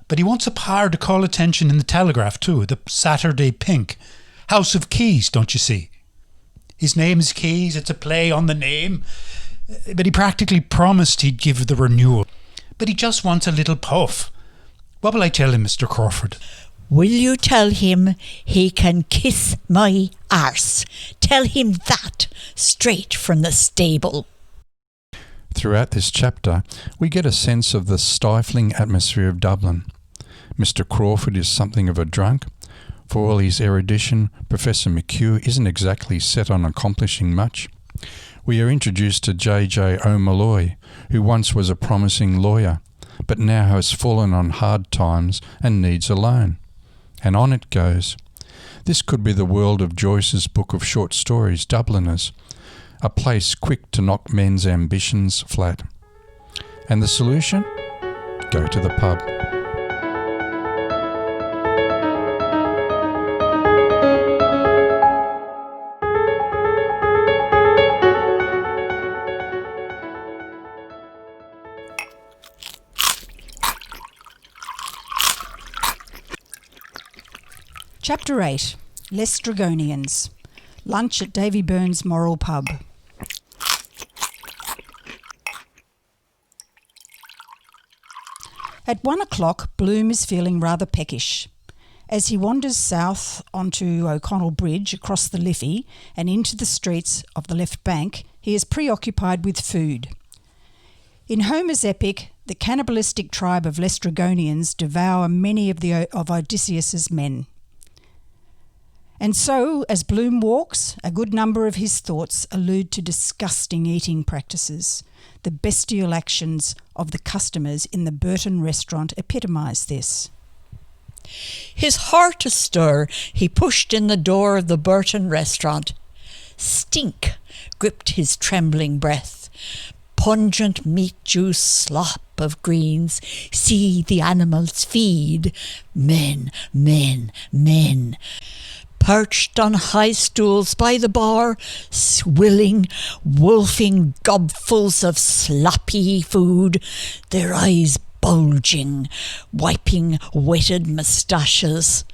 But he wants a par to call attention in the Telegraph too, the Saturday Pink. House of Keys, don't you see? His name is Keyes, it's a play on the name. But he practically promised he'd give the renewal. But he just wants a little puff. What will I tell him, Mr. Crawford? Will you tell him he can kiss my arse? Tell him that straight from the stable. Throughout this chapter, we get a sense of the stifling atmosphere of Dublin. Mr. Crawford is something of a drunk. For all his erudition, Professor McHugh isn't exactly set on accomplishing much. We are introduced to J.J. O'Malloy, who once was a promising lawyer, but now has fallen on hard times and needs a loan. And on it goes. This could be the world of Joyce's book of short stories, Dubliners, a place quick to knock men's ambitions flat. And the solution? Go to the pub. Chapter 8. Lestrygonians. Lunch at Davy Byrne's Moral Pub. At 1 o'clock, Bloom is feeling rather peckish. As he wanders south onto O'Connell Bridge, across the Liffey, and into the streets of the left bank, he is preoccupied with food. In Homer's epic, the cannibalistic tribe of Lestrygonians devour many of Odysseus's men. And so, as Bloom walks, a good number of his thoughts allude to disgusting eating practices. The bestial actions of the customers in the Burton restaurant epitomise this. His heart astir, he pushed in the door of the Burton restaurant. Stink gripped his trembling breath. Pungent meat juice slop of greens. See the animals feed. Men, men, men. Perched on high stools by the bar, swilling, wolfing gobfuls of sloppy food, their eyes bulging, wiping wetted moustaches.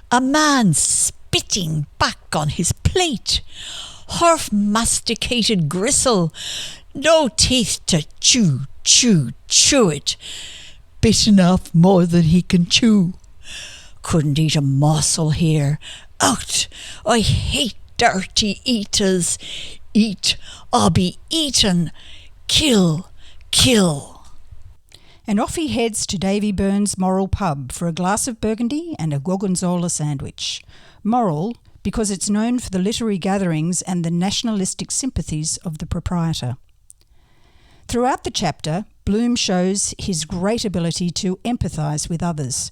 A man spitting back on his plate, half-masticated gristle, no teeth to chew it, bitten off more than he can chew. Couldn't eat a morsel here. Out! I hate dirty eaters. Eat or be eaten. Kill, kill. And off he heads to Davy Byrne's Moral Pub for a glass of Burgundy and a gorgonzola sandwich. Moral, because it's known for the literary gatherings and the nationalistic sympathies of the proprietor. Throughout the chapter, Bloom shows his great ability to empathise with others,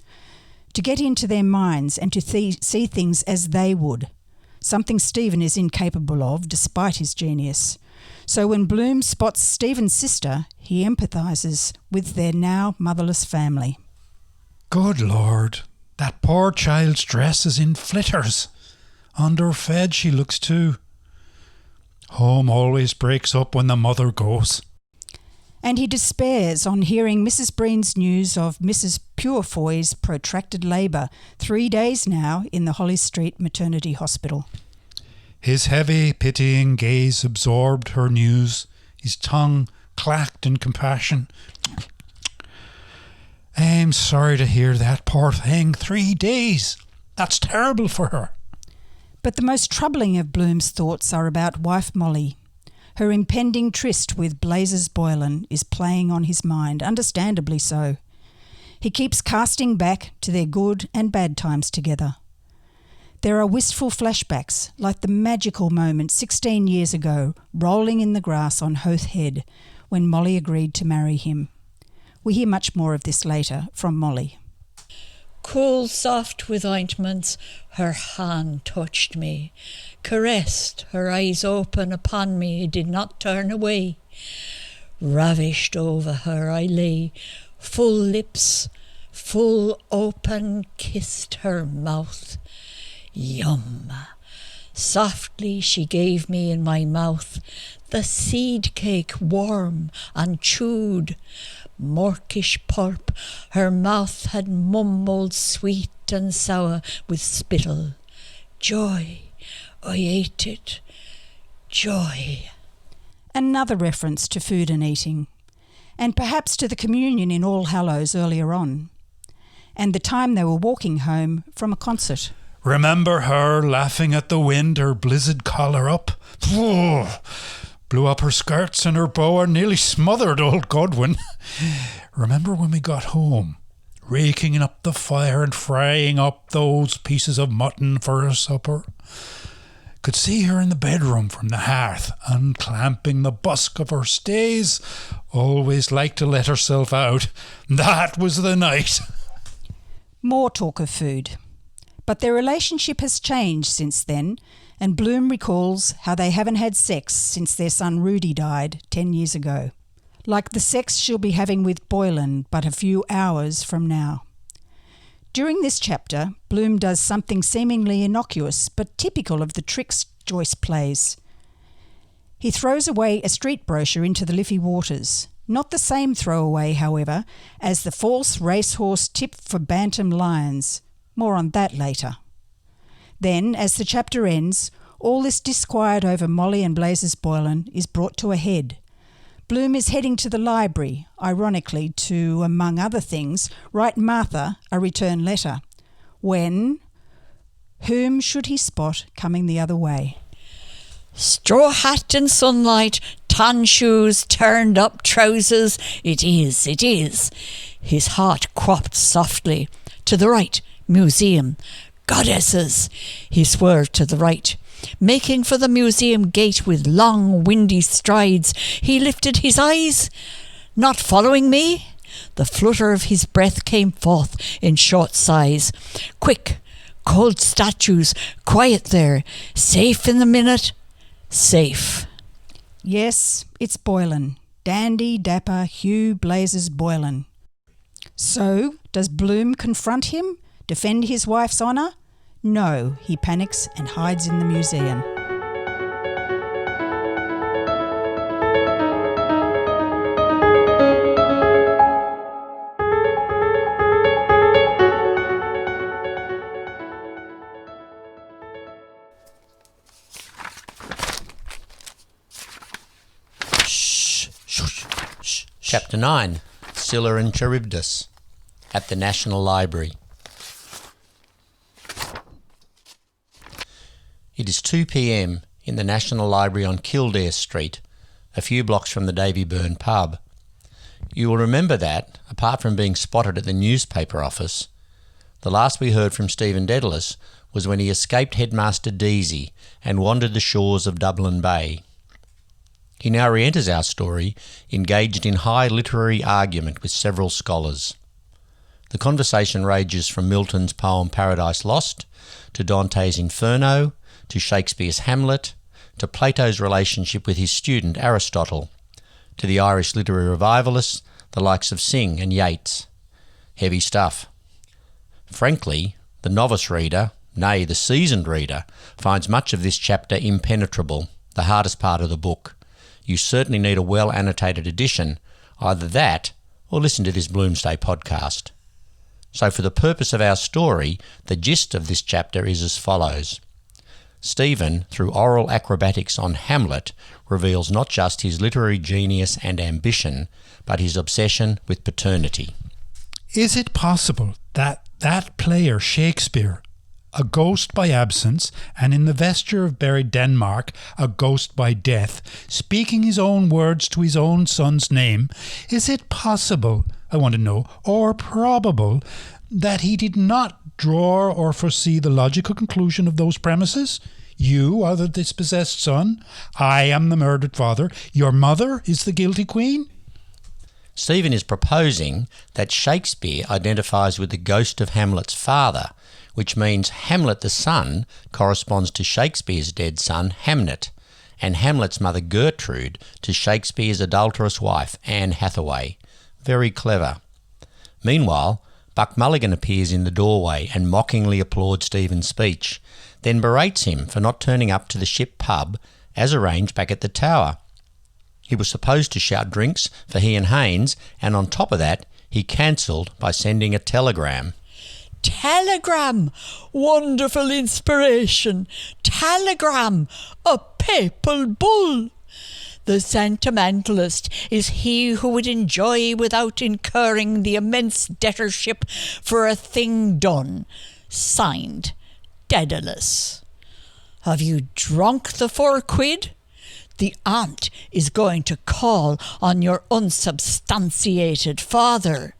to get into their minds and to see things as they would, something Stephen is incapable of despite his genius. So when Bloom spots Stephen's sister, he empathises with their now motherless family. Good Lord, that poor child's dress is in flitters. Underfed she looks too. Home always breaks up when the mother goes. And he despairs on hearing Mrs. Breen's news of Mrs. Purefoy's protracted labour, 3 days now in the Holly Street Maternity Hospital. His heavy, pitying gaze absorbed her news. His tongue clacked in compassion. I'm sorry to hear that, poor thing. 3 days. That's terrible for her. But the most troubling of Bloom's thoughts are about wife Molly. Her impending tryst with Blazes Boylan is playing on his mind, understandably so. He keeps casting back to their good and bad times together. There are wistful flashbacks, like the magical moment 16 years ago, rolling in the grass on Hoath Head, when Molly agreed to marry him. We hear much more of this later from Molly. Cool, soft with ointments, her hand touched me, caressed, her eyes open upon me, did not turn away. Ravished over her I lay, full lips, full open, kissed her mouth. Yum! Softly she gave me in my mouth the seed cake warm and chewed. Murkish pulp her mouth had mumbled, sweet and sour with spittle. Joy, I ate it. Joy. Another reference to food and eating, and perhaps to the communion in All Hallows earlier on, and the time they were walking home from a concert. Remember her laughing at the wind, her blizzard collar up? Blew up her skirts and her boa nearly smothered old Godwin. Remember when we got home, raking up the fire and frying up those pieces of mutton for her supper? Could see her in the bedroom from the hearth, unclamping the busk of her stays. Always liked to let herself out. That was the night. More talk of food. But their relationship has changed since then, and Bloom recalls how they haven't had sex since their son Rudy died 10 years ago. Like the sex she'll be having with Boylan but a few hours from now. During this chapter, Bloom does something seemingly innocuous but typical of the tricks Joyce plays. He throws away a street brochure into the Liffey waters. Not the same throwaway, however, as the false racehorse tip for Bantam Lions. More on that later. Then, as the chapter ends, all this disquiet over Molly and Blazes Boylan is brought to a head. Bloom is heading to the library, ironically to, among other things, write Martha a return letter, when whom should he spot coming the other way? Straw hat in sunlight, tan shoes, turned up trousers. It is. His heart cropped softly. To the right, museum. Goddesses! He swerved to the right. Making for the museum gate with long, windy strides, he lifted his eyes. Not following me? The flutter of his breath came forth in short sighs. Quick, cold statues, quiet there. Safe in the minute. Safe. Yes, it's Boylan. Dandy, dapper, Hugh Blazes Boylan. So, does Bloom confront him? Defend his wife's honour? No, he panics and hides in the museum. Chapter 9, Scylla and Charybdis, at the National Library. It is 2 p.m. in the National Library on Kildare Street, a few blocks from the Davy Byrne pub. You will remember that, apart from being spotted at the newspaper office, the last we heard from Stephen Dedalus was when he escaped Headmaster Deasy and wandered the shores of Dublin Bay. He now re-enters our story, engaged in high literary argument with several scholars. The conversation ranges from Milton's poem Paradise Lost, to Dante's Inferno, to Shakespeare's Hamlet, to Plato's relationship with his student Aristotle, to the Irish literary revivalists, the likes of Synge and Yeats. Heavy stuff. Frankly, the novice reader, nay, the seasoned reader, finds much of this chapter impenetrable, the hardest part of the book. You certainly need a well-annotated edition, either that or listen to this Bloomsday podcast. So for the purpose of our story, the gist of this chapter is as follows. Stephen, through oral acrobatics on Hamlet, reveals not just his literary genius and ambition, but his obsession with paternity. Is it possible that player, Shakespeare, a ghost by absence, and in the vesture of buried Denmark, a ghost by death, speaking his own words to his own son's name, is it possible, I want to know, or probable, that he did not draw or foresee the logical conclusion of those premises? You are the dispossessed son, I am the murdered father, your mother is the guilty queen? Stephen is proposing that Shakespeare identifies with the ghost of Hamlet's father, which means Hamlet the son corresponds to Shakespeare's dead son Hamnet, and Hamlet's mother Gertrude to Shakespeare's adulterous wife Anne Hathaway. Very clever. Meanwhile, Buck Mulligan appears in the doorway and mockingly applauds Stephen's speech, then berates him for not turning up to the ship pub as arranged back at the Tower. He was supposed to shout drinks for he and Haynes, and on top of that, he cancelled by sending a telegram. Telegram! Wonderful inspiration! Telegram! A papal bull! The sentimentalist is he who would enjoy without incurring the immense debtorship for a thing done. Signed, Daedalus. Have you drunk the 4 quid? The aunt is going to call on your unsubstantiated father.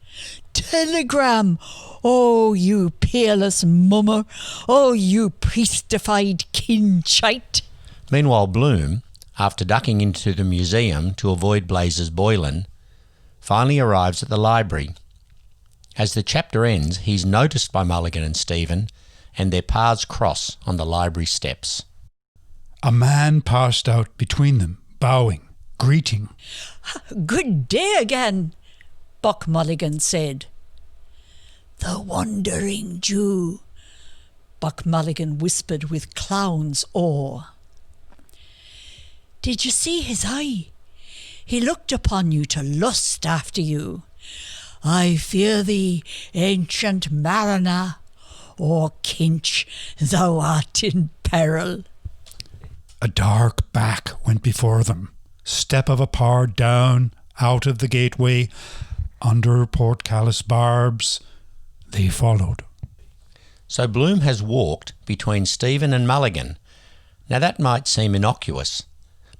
Telegram! Oh, you peerless mummer! Oh, you priestified kinchite! Meanwhile, Bloom, after ducking into the museum to avoid Blazes Boylan, finally arrives at the library. As the chapter ends, he's noticed by Mulligan and Stephen, and their paths cross on the library steps. A man passed out between them, bowing, greeting. Good day again, Buck Mulligan said. The wandering Jew, Buck Mulligan whispered with clown's awe. Did you see his eye? He looked upon you to lust after you. I fear thee, ancient mariner, or Kinch, thou art in peril. A dark back went before them, step of a power down, out of the gateway, under portcullis barbs. They followed. So Bloom has walked between Stephen and Mulligan. Now that might seem innocuous,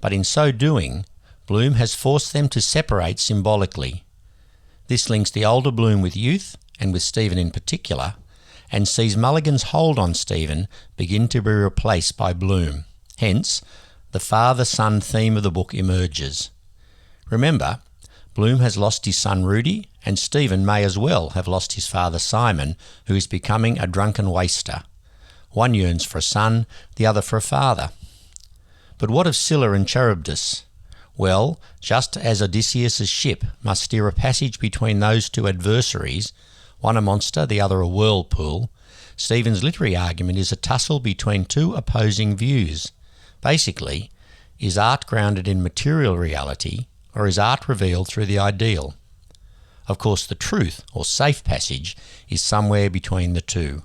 but in so doing, Bloom has forced them to separate symbolically. This links the older Bloom with youth, and with Stephen in particular, and sees Mulligan's hold on Stephen begin to be replaced by Bloom. Hence, the father-son theme of the book emerges. Remember, Bloom has lost his son Rudy, and Stephen may as well have lost his father Simon, who is becoming a drunken waster. One yearns for a son, the other for a father. But what of Scylla and Charybdis? Well, just as Odysseus' ship must steer a passage between those two adversaries, one a monster, the other a whirlpool, Stephen's literary argument is a tussle between two opposing views. Basically, is art grounded in material reality, or is art revealed through the ideal? Of course, the truth, or safe passage, is somewhere between the two.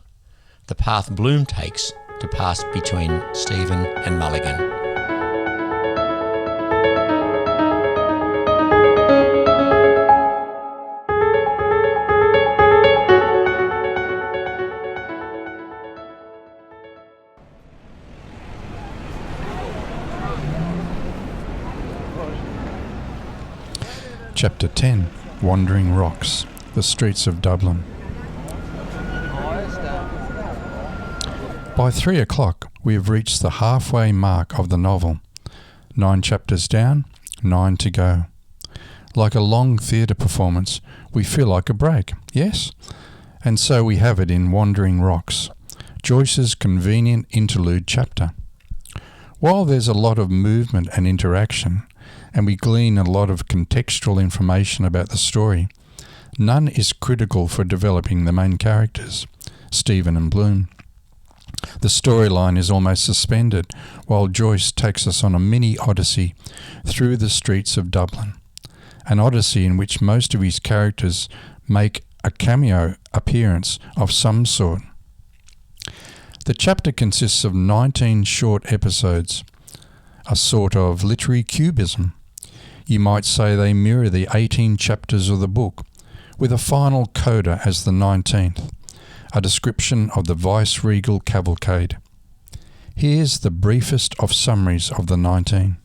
The path Bloom takes to pass between Stephen and Mulligan. Chapter 10, Wandering Rocks, the Streets of Dublin. By 3 o'clock, we have reached the halfway mark of the novel. 9 chapters down, 9 to go. Like a long theatre performance, we feel like a break, yes? And so we have it in Wandering Rocks, Joyce's convenient interlude chapter. While there's a lot of movement and interaction, and we glean a lot of contextual information about the story, none is critical for developing the main characters, Stephen and Bloom. The storyline is almost suspended while Joyce takes us on a mini odyssey through the streets of Dublin, an odyssey in which most of his characters make a cameo appearance of some sort. The chapter consists of 19 short episodes, a sort of literary cubism. You might say they mirror the 18 chapters of the book, with a final coda as the 19th, a description of the vice-regal cavalcade. Here's the briefest of summaries of the 19.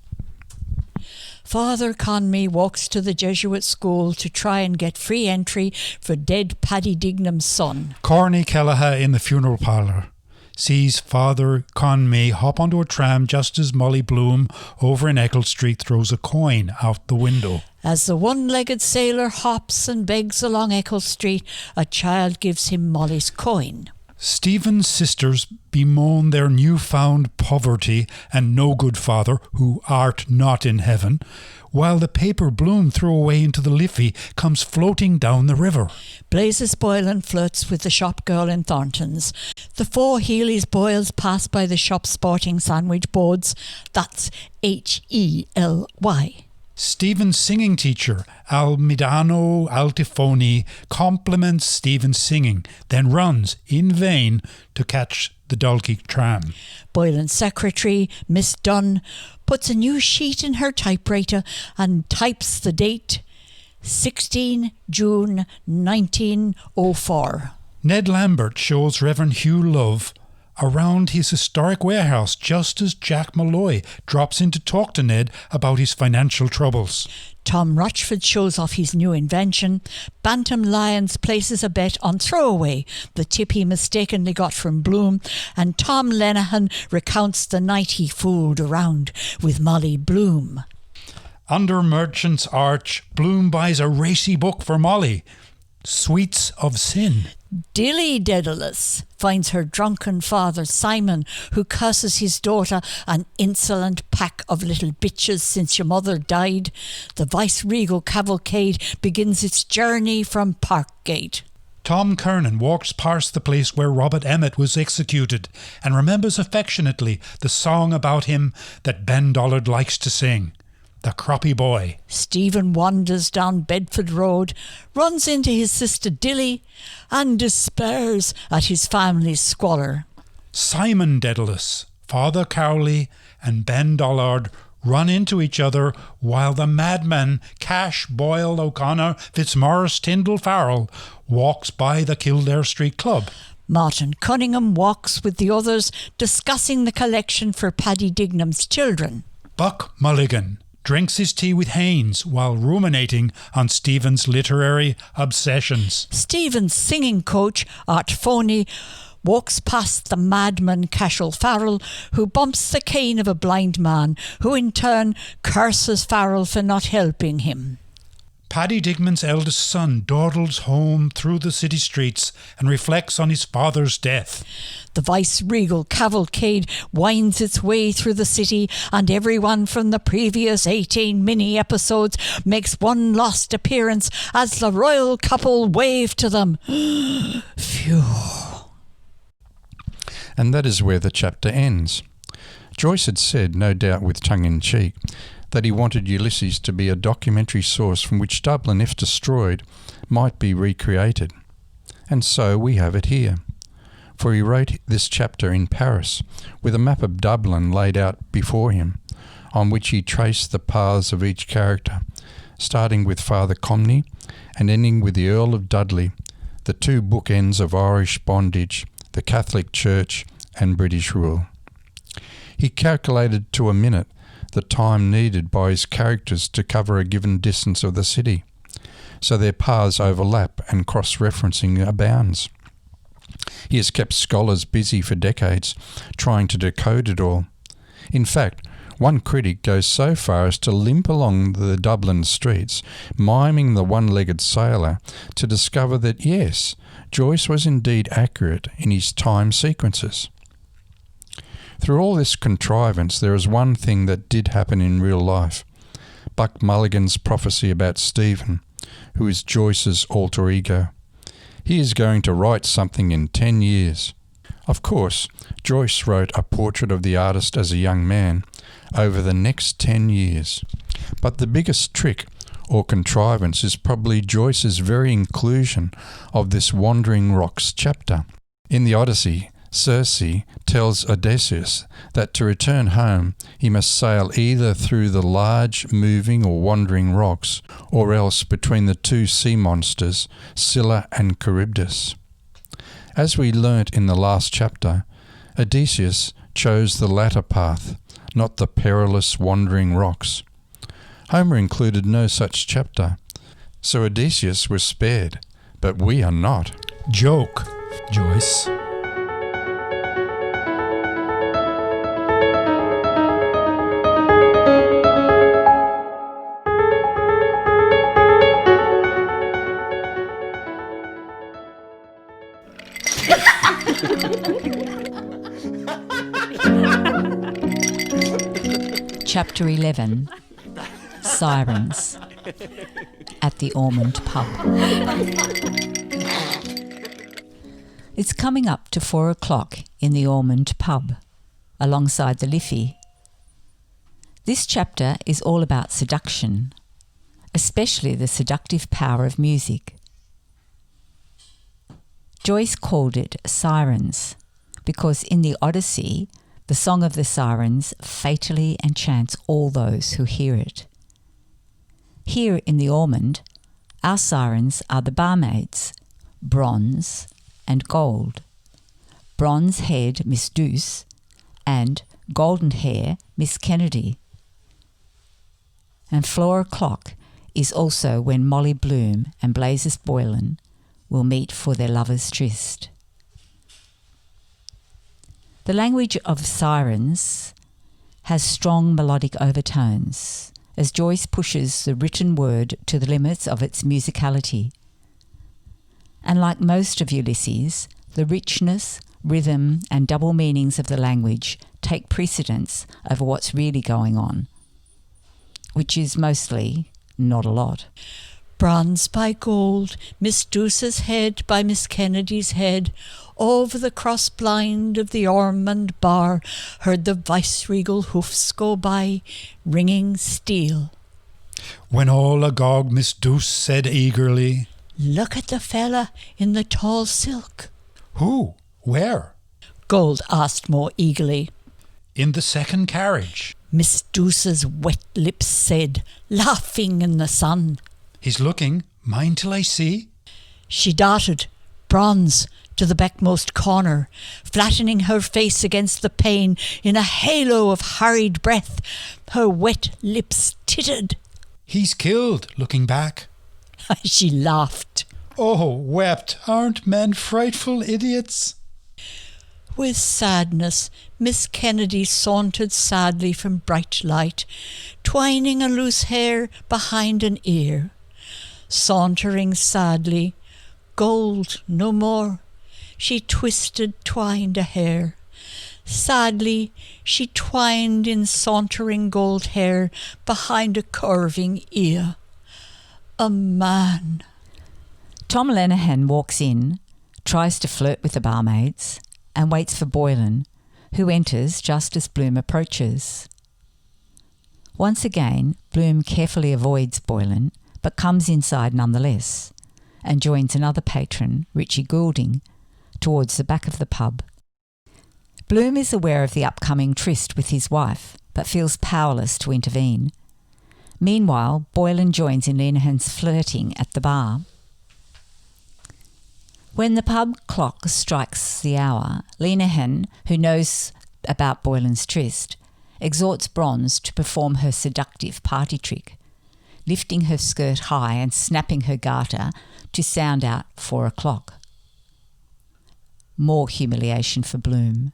Father Conmee walks to the Jesuit school to try and get free entry for dead Paddy Dignam's son. Corny Kelleher in the funeral parlour sees Father Conmee hop onto a tram just as Molly Bloom over in Eccles Street throws a coin out the window. As the one-legged sailor hops and begs along Echo Street, a child gives him Molly's coin. Stephen's sisters bemoan their newfound poverty and no good father, who art not in heaven, while the paper Bloom threw away into the Liffey comes floating down the river. Blazes Boylan flirts with the shop girl in Thornton's. The four Healy's boils pass by the shop sporting sandwich boards. That's Hely. Stephen's singing teacher, Almidano Altifoni, compliments Stephen's singing, then runs, in vain, to catch the Dalkey tram. Boylan's secretary, Miss Dunn, puts a new sheet in her typewriter and types the date 16 June 1904. Ned Lambert shows Reverend Hugh Love around his historic warehouse just as Jack Malloy drops in to talk to Ned about his financial troubles. Tom Rochford shows off his new invention. Bantam Lyons places a bet on Throwaway, the tip he mistakenly got from Bloom, and Tom Lenehan recounts the night he fooled around with Molly Bloom. Under Merchant's Arch, Bloom buys a racy book for Molly, Sweets of Sin. Dilly Daedalus finds her drunken father Simon, who curses his daughter an insolent pack of little bitches since your mother died. The vice-regal cavalcade begins its journey from Parkgate. Tom Kernan walks past the place where Robert Emmet was executed and remembers affectionately the song about him that Ben Dollard likes to sing. The Croppy Boy. Stephen wanders down Bedford Road, runs into his sister Dilly, and despairs at his family's squalor. Simon Daedalus, Father Cowley, and Ben Dollard run into each other while the madman Cash Boyle O'Connor Fitzmaurice Tyndall Farrell walks by the Kildare Street Club. Martin Cunningham walks with the others, discussing the collection for Paddy Dignam's children. Buck Mulligan drinks his tea with Haynes while ruminating on Stephen's literary obsessions. Stephen's singing coach, Art Foney, walks past the madman Cashel Farrell, who bumps the cane of a blind man, who in turn curses Farrell for not helping him. Paddy Digman's eldest son dawdles home through the city streets and reflects on his father's death. The vice-regal cavalcade winds its way through the city, and everyone from the previous 18 mini-episodes makes one last appearance as the royal couple wave to them. Phew. And that is where the chapter ends. Joyce had said, no doubt with tongue-in-cheek, that he wanted Ulysses to be a documentary source from which Dublin, if destroyed, might be recreated. And so we have it here. For he wrote this chapter in Paris, with a map of Dublin laid out before him, on which he traced the paths of each character, starting with Father Comney and ending with the Earl of Dudley, the two bookends of Irish bondage, the Catholic Church and British rule. He calculated to a minute the time needed by his characters to cover a given distance of the city, so their paths overlap and cross-referencing abounds. He has kept scholars busy for decades trying to decode it all. In fact, one critic goes so far as to limp along the Dublin streets, miming the one-legged sailor, to discover that, yes, Joyce was indeed accurate in his time sequences. Through all this contrivance, there is one thing that did happen in real life. Buck Mulligan's prophecy about Stephen, who is Joyce's alter ego. He is going to write something in 10 years. Of course, Joyce wrote a portrait of the artist as a young man over the next 10 years. But the biggest trick or contrivance is probably Joyce's very inclusion of this Wandering Rocks chapter. In the Odyssey, Circe tells Odysseus that to return home he must sail either through the large, moving or wandering rocks, or else between the two sea monsters, Scylla and Charybdis. As we learnt in the last chapter, Odysseus chose the latter path, not the perilous wandering rocks. Homer included no such chapter, so Odysseus was spared, but we are not. Joke, Joyce. Chapter 11, Sirens, at the Ormond pub. It's coming up to 4 o'clock in the Ormond pub, alongside the Liffey. This chapter is all about seduction, especially the seductive power of music. Joyce called it Sirens because in the Odyssey, the Song of the Sirens fatally enchants all those who hear it. Here in the Ormond, our sirens are the barmaids, Bronze and Gold. Bronze-haired Miss Douce and golden hair Miss Kennedy. And 4 o'clock is also when Molly Bloom and Blazes Boylan will meet for their lovers' tryst. The language of sirens has strong melodic overtones as Joyce pushes the written word to the limits of its musicality. And like most of Ulysses, the richness, rhythm and double meanings of the language take precedence over what's really going on, which is mostly not a lot. Bronze by gold, Miss Douce's head by Miss Kennedy's head, over the cross blind of the Ormond bar, heard the viceregal hoofs go by, ringing steel. When all agog, Miss Douce said eagerly, "Look at the fella in the tall silk." "Who? Where?" Gold asked more eagerly. "In the second carriage." Miss Douce's wet lips said, laughing in the sun. "He's looking. Mind till I see." She darted, Bronze, to the backmost corner, flattening her face against the pane in a halo of hurried breath. Her wet lips tittered. "He's killed," looking back. She laughed. "Oh, wept. Aren't men frightful idiots?" With sadness, Miss Kennedy sauntered sadly from bright light, twining a loose hair behind an ear. Sauntering sadly, Gold no more, she twined a hair. Sadly, she twined in sauntering gold hair behind a curving ear. A man. Tom Lenihan walks in, tries to flirt with the barmaids, and waits for Boylan, who enters just as Bloom approaches. Once again, Bloom carefully avoids Boylan, but comes inside nonetheless, and joins another patron, Richie Goulding, towards the back of the pub. Bloom is aware of the upcoming tryst with his wife, but feels powerless to intervene. Meanwhile, Boylan joins in Lenihan's flirting at the bar. When the pub clock strikes the hour, Lenihan, who knows about Boylan's tryst, exhorts Bronze to perform her seductive party trick, lifting her skirt high and snapping her garter to sound out 4 o'clock. More humiliation for Bloom.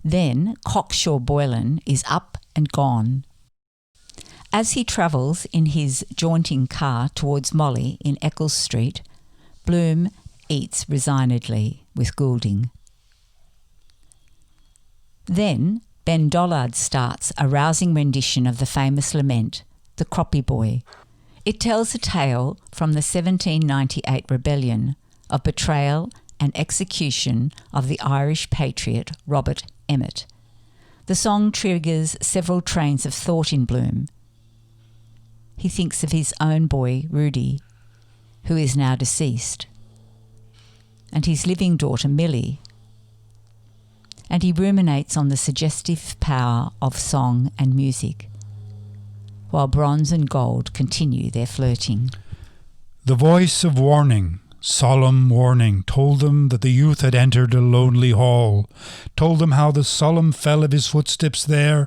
Then cocksure Boylan is up and gone. As he travels in his jaunting car towards Molly in Eccles Street, Bloom eats resignedly with Goulding. Then Ben Dollard starts a rousing rendition of the famous lament, The Croppy Boy. It tells a tale from the 1798 rebellion of betrayal and execution of the Irish patriot Robert Emmet. The song triggers several trains of thought in Bloom. He thinks of his own boy, Rudy, who is now deceased, and his living daughter, Millie. And he ruminates on the suggestive power of song and music, while Bronze and Gold continue their flirting. The voice of warning, solemn warning, told them that the youth had entered a lonely hall, told them how the solemn fell of his footsteps there,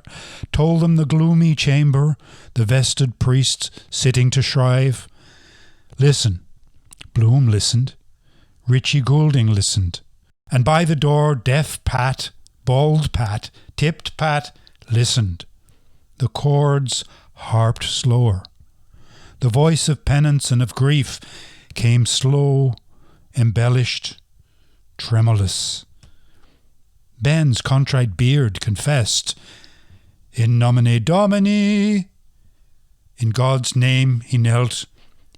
told them the gloomy chamber, the vested priest sitting to shrive. Listen. Bloom listened. Richie Goulding listened. And by the door, deaf Pat, bald Pat, tipped Pat listened. The chords harped slower. The voice of penance and of grief came slow, embellished, tremulous. Ben's contrite beard confessed, In nomine Domini. In God's name he knelt.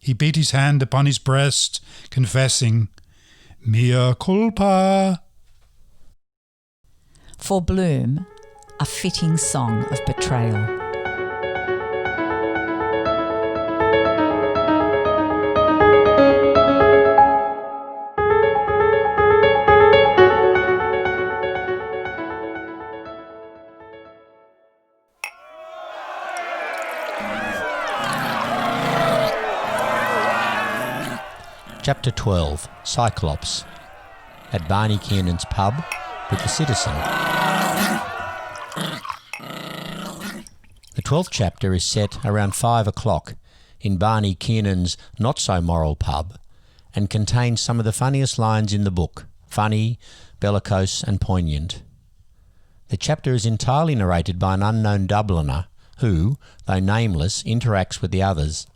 He beat his hand upon his breast, confessing, Mea culpa. For Bloom, a fitting song of betrayal. Chapter 12, Cyclops. At Barney Kiernan's pub with the citizen. The 12th chapter is set around 5 o'clock in Barney Kiernan's not-so-moral pub and contains some of the funniest lines in the book, funny, bellicose and poignant. The chapter is entirely narrated by an unknown Dubliner who, though nameless, interacts with the others.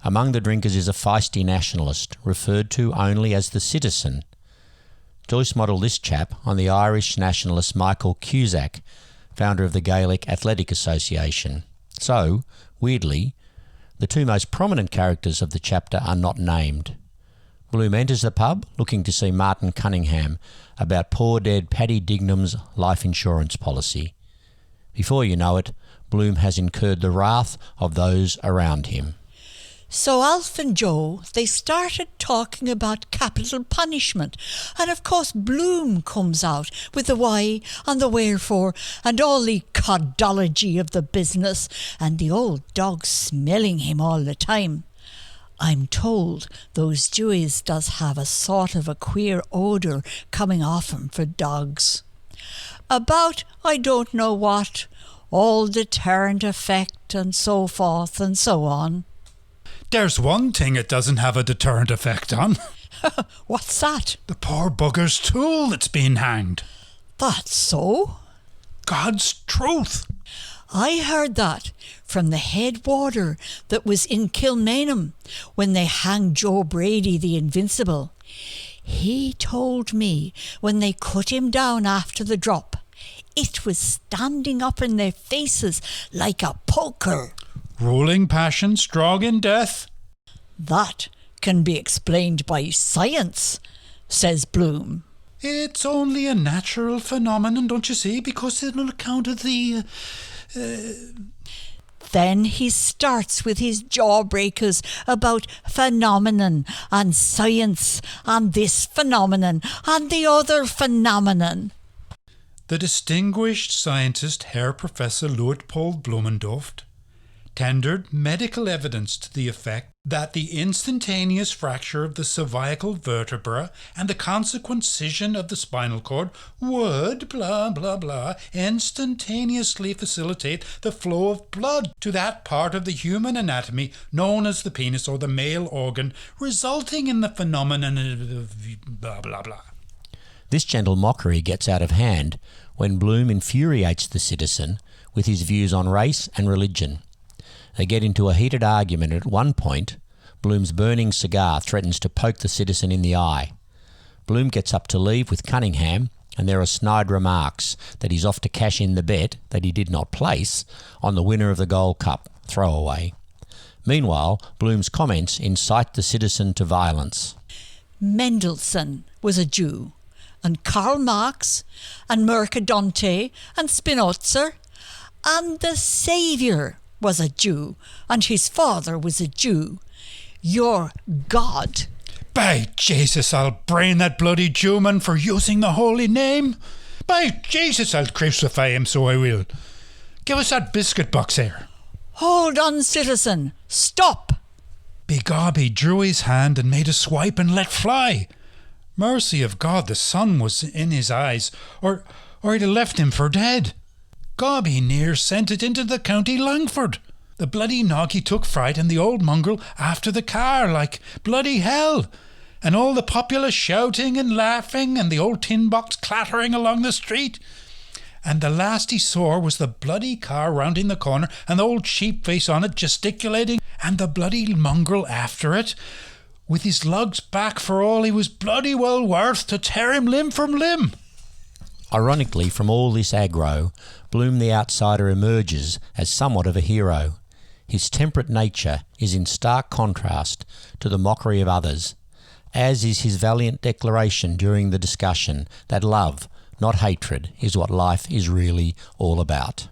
Among the drinkers is a feisty nationalist, referred to only as the citizen. Joyce modelled this chap on the Irish nationalist Michael Cusack, founder of the Gaelic Athletic Association. So, weirdly, the two most prominent characters of the chapter are not named. Bloom enters the pub looking to see Martin Cunningham about poor dead Paddy Dignam's life insurance policy. Before you know it, Bloom has incurred the wrath of those around him. So Alf and Joe, they started talking about capital punishment, and of course Bloom comes out with the why and the wherefore and all the codology of the business, and the old dog smelling him all the time. I'm told those Jews does have a sort of a queer odour coming off 'em for dogs. About I don't know what, all deterrent effect and so forth and so on. There's one thing it doesn't have a deterrent effect on. What's that? The poor bugger's tool that's been hanged. That's so? God's truth. I heard that from the head warder that was in Kilmainham when they hanged Joe Brady the Invincible. He told me when they cut him down after the drop, it was standing up in their faces like a poker. Ruling passion, strong in death. That can be explained by science, says Bloom. It's only a natural phenomenon, don't you see, because it'll account of the... Then he starts with his jawbreakers about phenomenon and science and this phenomenon and the other phenomenon. The distinguished scientist Herr Professor Luitpold Blumenduft tendered medical evidence to the effect that the instantaneous fracture of the cervical vertebra and the consequent scission of the spinal cord would, blah, blah, blah, instantaneously facilitate the flow of blood to that part of the human anatomy known as the penis or the male organ, resulting in the phenomenon of blah, blah, blah. This gentle mockery gets out of hand when Bloom infuriates the citizen with his views on race and religion. They get into a heated argument, and at one point, Bloom's burning cigar threatens to poke the citizen in the eye. Bloom gets up to leave with Cunningham, and there are snide remarks that he's off to cash in the bet that he did not place on the winner of the Gold Cup, throwaway. Meanwhile, Bloom's comments incite the citizen to violence. Mendelssohn was a Jew, and Karl Marx, and Mercadante, and Spinoza, and the Saviour was a Jew, and his father was a Jew. Your God. By Jesus, I'll brain that bloody Jewman for using the holy name. By Jesus, I'll crucify him, so I will. Give us that biscuit box here. Hold on, citizen. Stop. Begobby drew his hand and made a swipe and let fly. Mercy of God, the sun was in his eyes, or he'd have left him for dead. Gobby near sent it into the county Langford. The bloody noggy took fright and the old mongrel after the car like bloody hell. And all the populace shouting and laughing and the old tin box clattering along the street. And the last he saw was the bloody car rounding the corner and the old sheep-face on it gesticulating and the bloody mongrel after it with his lugs back for all he was bloody well worth to tear him limb from limb. Ironically, from all this aggro, Bloom the outsider emerges as somewhat of a hero. His temperate nature is in stark contrast to the mockery of others, as is his valiant declaration during the discussion that love, not hatred, is what life is really all about.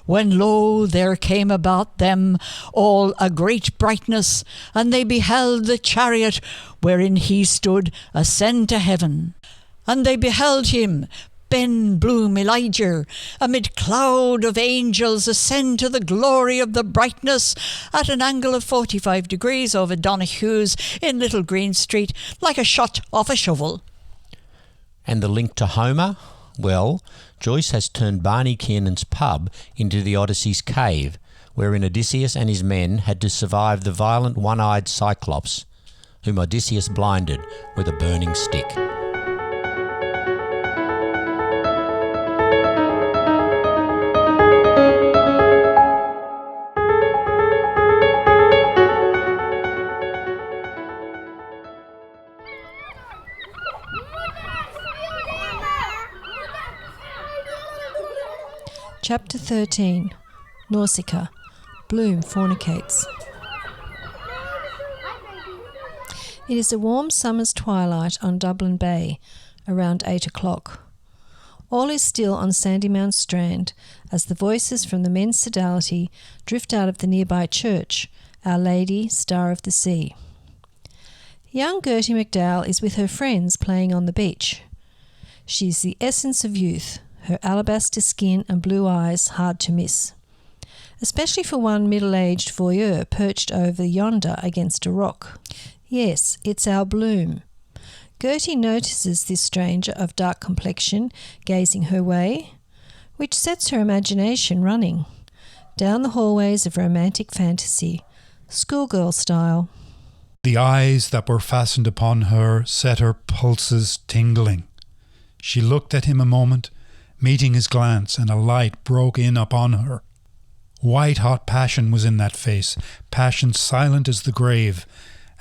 When lo, there came about them all a great brightness, and they beheld the chariot wherein he stood ascend to heaven. And they beheld him, Ben Bloom Elijah, amid cloud of angels ascend to the glory of the brightness at an angle of 45 degrees over Donohue's in Little Green Street, like a shot off a shovel. And the link to Homer? Well, Joyce has turned Barney Kiernan's pub into the Odyssey's cave, wherein Odysseus and his men had to survive the violent one-eyed Cyclops, whom Odysseus blinded with a burning stick. Chapter 13. Nausicaa. Bloom fornicates. It is a warm summer's twilight on Dublin Bay, around 8 o'clock. All is still on Sandymount Strand as the voices from the men's sodality drift out of the nearby church, Our Lady, Star of the Sea. Young Gertie McDowell is with her friends playing on the beach. She is the essence of youth, her alabaster skin and blue eyes hard to miss, especially for one middle-aged voyeur perched over yonder against a rock. Yes, it's our Bloom. Gertie notices this stranger of dark complexion gazing her way, which sets her imagination running down the hallways of romantic fantasy, schoolgirl style. The eyes that were fastened upon her set her pulses tingling. She looked at him a moment, meeting his glance, and a light broke in upon her. White-hot passion was in that face, passion silent as the grave,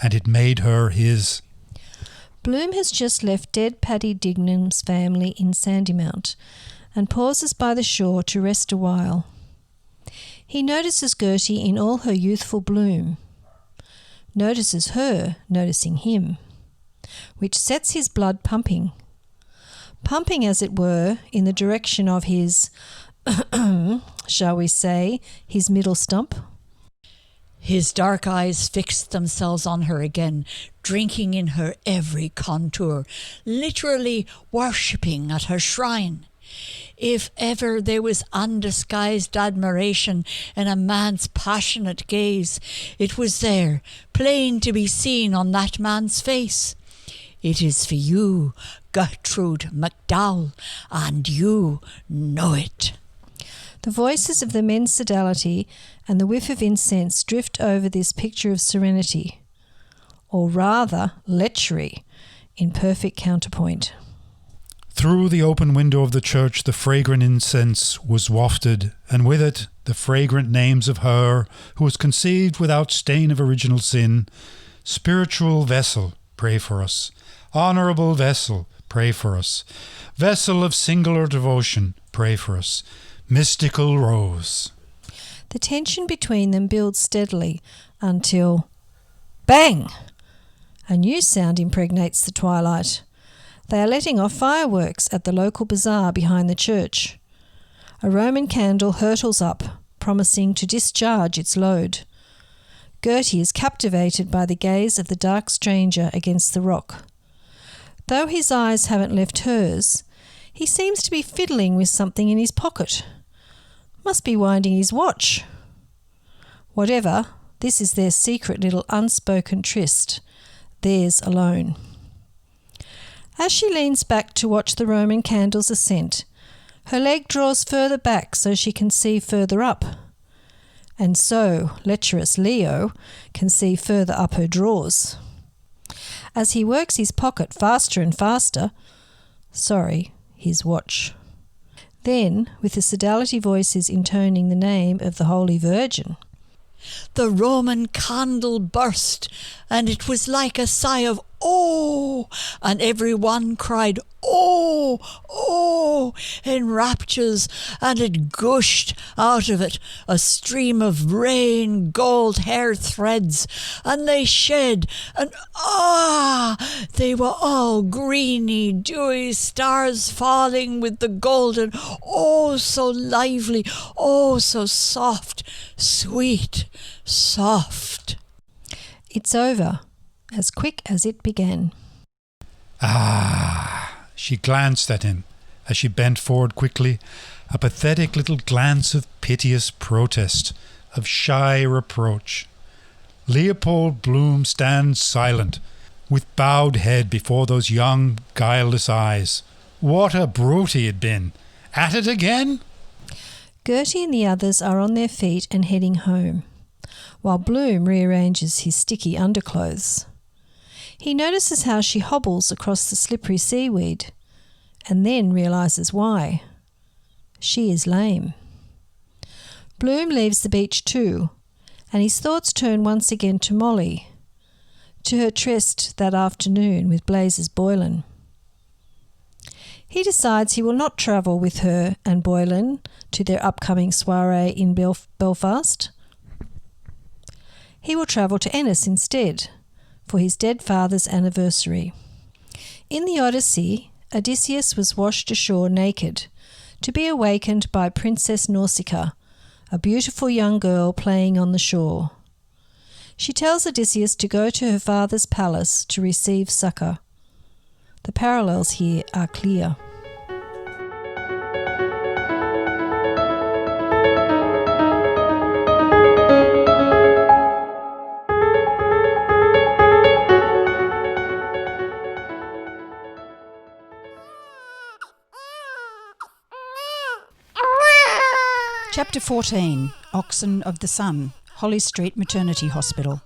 and it made her his. Bloom has just left dead Paddy Dignam's family in Sandymount and pauses by the shore to rest a while. He notices Gertie in all her youthful bloom, notices her noticing him, which sets his blood pumping, as it were, in the direction of his, shall we say, his middle stump. His dark eyes fixed themselves on her again, drinking in her every contour, literally worshipping at her shrine. If ever there was undisguised admiration in a man's passionate gaze, it was there, plain to be seen on that man's face. It is for you, Gertrude MacDowell, and you know it. The voices of the men's sodality and the whiff of incense drift over this picture of serenity, or rather lechery, in perfect counterpoint. Through the open window of the church the fragrant incense was wafted, and with it the fragrant names of her who was conceived without stain of original sin. Spiritual vessel, pray for us. Honourable vessel, pray for us. Vessel of singular devotion, pray for us. Mystical rose. The tension between them builds steadily until bang! A new sound impregnates the twilight. They are letting off fireworks at the local bazaar behind the church. A Roman candle hurtles up, promising to discharge its load. Gertie is captivated by the gaze of the dark stranger against the rock. Though his eyes haven't left hers, he seems to be fiddling with something in his pocket. Must be winding his watch. Whatever, this is their secret little unspoken tryst, theirs alone. As she leans back to watch the Roman candle's ascent, her leg draws further back so she can see further up. And so lecherous Leo can see further up her drawers. As he works his pocket faster and faster, his watch. Then, with the sodality voices intoning the name of the Holy Virgin, the Roman candle burst, and it was like a sigh of "Oh!" and everyone cried, "Oh! Oh!" in raptures, and it gushed out of it a stream of rain gold hair threads, and they shed, and they were all greeny, dewy stars falling with the golden, oh, so lively, oh, so soft, sweet, soft. It's over, as quick as it began. She glanced at him as she bent forward quickly, a pathetic little glance of piteous protest, of shy reproach. Leopold Bloom stands silent, with bowed head before those young, guileless eyes. What a brute he had been! At it again? Gertie and the others are on their feet and heading home, while Bloom rearranges his sticky underclothes. He notices how she hobbles across the slippery seaweed, and then realises why. She is lame. Bloom leaves the beach too, and his thoughts turn once again to Molly, to her tryst that afternoon with Blazes Boylan. He decides he will not travel with her and Boylan to their upcoming soiree in Belfast. He will travel to Ennis instead, for his dead father's anniversary. In the Odyssey, Odysseus was washed ashore naked, to be awakened by Princess Nausicaa, a beautiful young girl playing on the shore. She tells Odysseus to go to her father's palace to receive succour. The parallels here are clear. Chapter 14, Oxen of the Sun, Holly Street Maternity Hospital.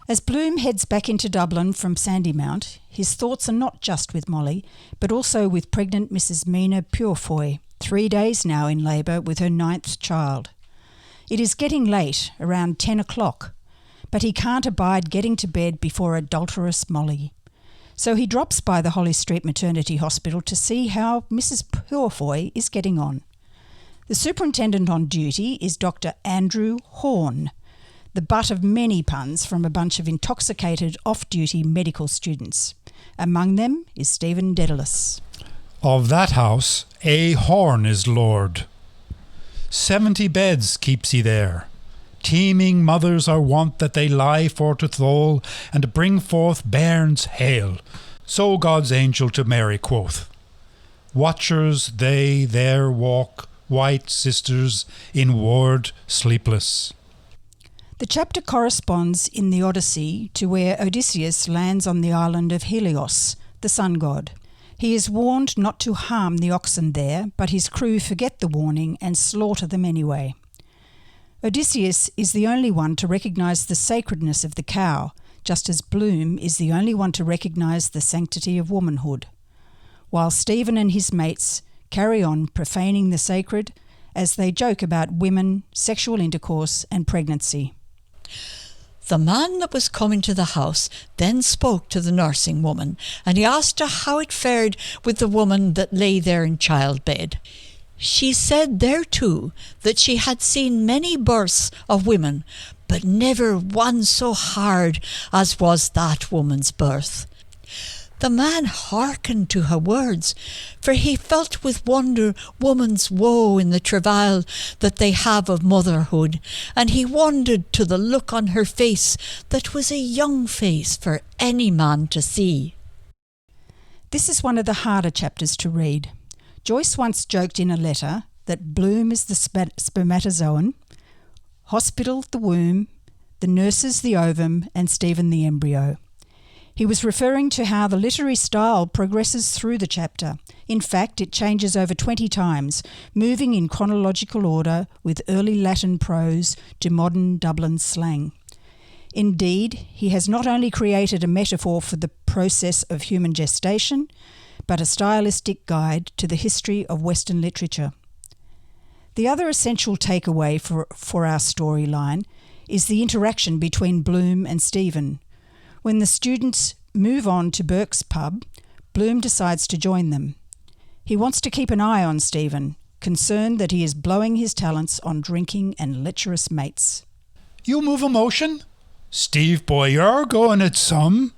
As Bloom heads back into Dublin from Sandymount, his thoughts are not just with Molly, but also with pregnant Mrs. Mina Purefoy, 3 days now in labour with her 9th child. It is getting late, around 10 o'clock, but he can't abide getting to bed before adulterous Molly. So he drops by the Holly Street Maternity Hospital to see how Mrs. Purefoy is getting on. The superintendent on duty is Dr. Andrew Horn, the butt of many puns from a bunch of intoxicated off-duty medical students. Among them is Stephen Dedalus. Of that house, A. Horn is lord. 70 beds keeps he there. Teeming mothers are wont that they lie for to thole, and bring forth bairns hale. So God's angel to Mary quoth. Watchers they there walk, white sisters, in ward sleepless. The chapter corresponds in the Odyssey to where Odysseus lands on the island of Helios, the sun god. He is warned not to harm the oxen there, but his crew forget the warning and slaughter them anyway. Odysseus is the only one to recognise the sacredness of the cow, just as Bloom is the only one to recognise the sanctity of womanhood, while Stephen and his mates carry on profaning the sacred as they joke about women, sexual intercourse and pregnancy. The man that was coming to the house then spoke to the nursing woman, and he asked her how it fared with the woman that lay there in childbed. She said thereto that she had seen many births of women, but never one so hard as was that woman's birth. The man hearkened to her words, for he felt with wonder woman's woe in the travail that they have of motherhood, and he wondered to the look on her face that was a young face for any man to see. This is one of the harder chapters to read. Joyce once joked in a letter that Bloom is the spermatozoon, hospital the womb, the nurses the ovum, and Stephen the embryo. He was referring to how the literary style progresses through the chapter. In fact, it changes over 20 times, moving in chronological order with early Latin prose to modern Dublin slang. Indeed, he has not only created a metaphor for the process of human gestation, but a stylistic guide to the history of Western literature. The other essential takeaway for our storyline is the interaction between Bloom and Stephen. When the students move on to Burke's pub, Bloom decides to join them. He wants to keep an eye on Stephen, concerned that he is blowing his talents on drinking and lecherous mates. You move a motion? Steve boy, you're going at some.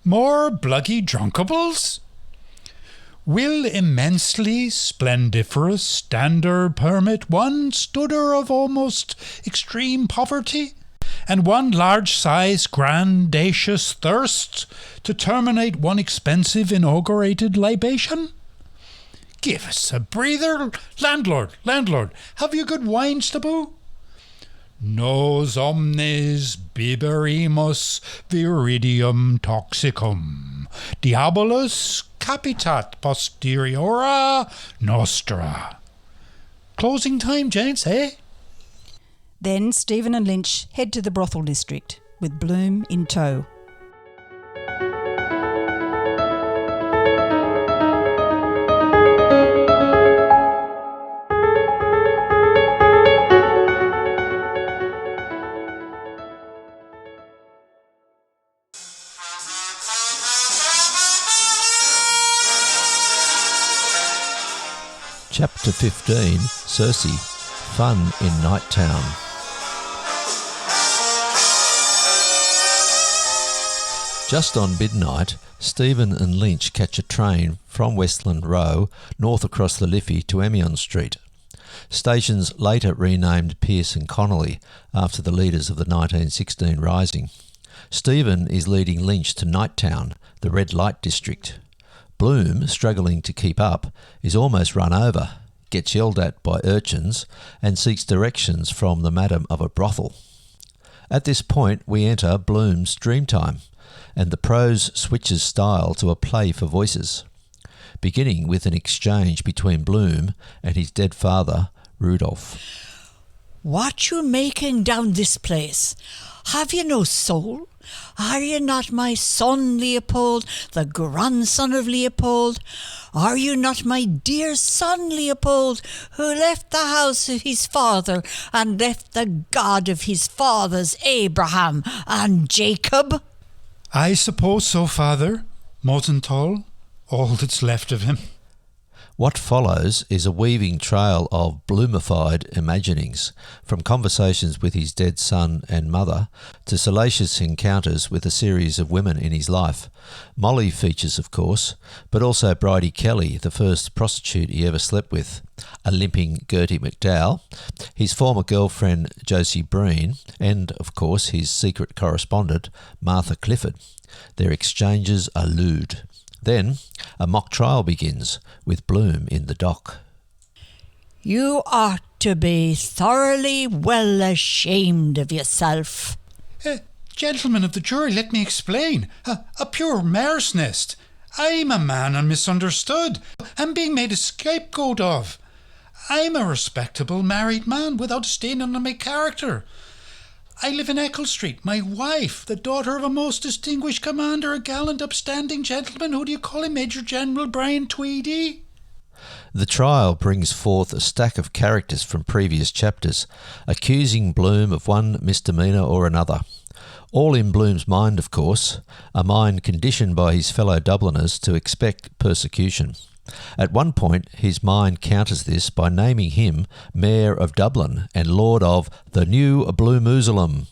More bluggy drunkables? Will immensely splendiferous standard permit one studder of almost extreme poverty, and one large-size grandacious thirst to terminate one expensive inaugurated libation? Give us a breather, landlord, have you good wines to boo? Nos omnes biberimus viridium toxicum, diabolus capitat posteriora nostra. Closing time, gents, eh? Then Stephen and Lynch head to the brothel district, with Bloom in tow. Chapter 15, Circe, Fun in Night Town. Just on midnight, Stephen and Lynch catch a train from Westland Row north across the Liffey to Emion Street. Stations later renamed Pearce and Connolly after the leaders of the 1916 Rising. Stephen is leading Lynch to Night Town, the red light district. Bloom, struggling to keep up, is almost run over, gets yelled at by urchins, and seeks directions from the madam of a brothel. At this point we enter Bloom's Dreamtime, and the prose switches style to a play for voices, beginning with an exchange between Bloom and his dead father, Rudolph. What you making down this place? Have you no soul? Are you not my son Leopold, the grandson of Leopold? Are you not my dear son Leopold, who left the house of his father and left the God of his fathers Abraham and Jacob? I suppose so, father. Mosenthal, all that's left of him. What follows is a weaving trail of bloomified imaginings, from conversations with his dead son and mother to salacious encounters with a series of women in his life. Molly features, of course, but also Bridie Kelly, the first prostitute he ever slept with, a limping Gertie McDowell, his former girlfriend Josie Breen, and, of course, his secret correspondent Martha Clifford. Their exchanges are lewd. Then a mock trial begins, with Bloom in the dock. You ought to be thoroughly well ashamed of yourself. Gentlemen of the jury, let me explain. A pure mare's nest. I'm a man and misunderstood, and being made a scapegoat of. I'm a respectable married man without a stain on my character. I live in Eccles Street. My wife, the daughter of a most distinguished commander, a gallant, upstanding gentleman. Who do you call him, Major General Brian Tweedy? The trial brings forth a stack of characters from previous chapters, accusing Bloom of one misdemeanour or another. All in Bloom's mind, of course, a mind conditioned by his fellow Dubliners to expect persecution. At one point, his mind counters this by naming him Mayor of Dublin and Lord of the New Bloomusalem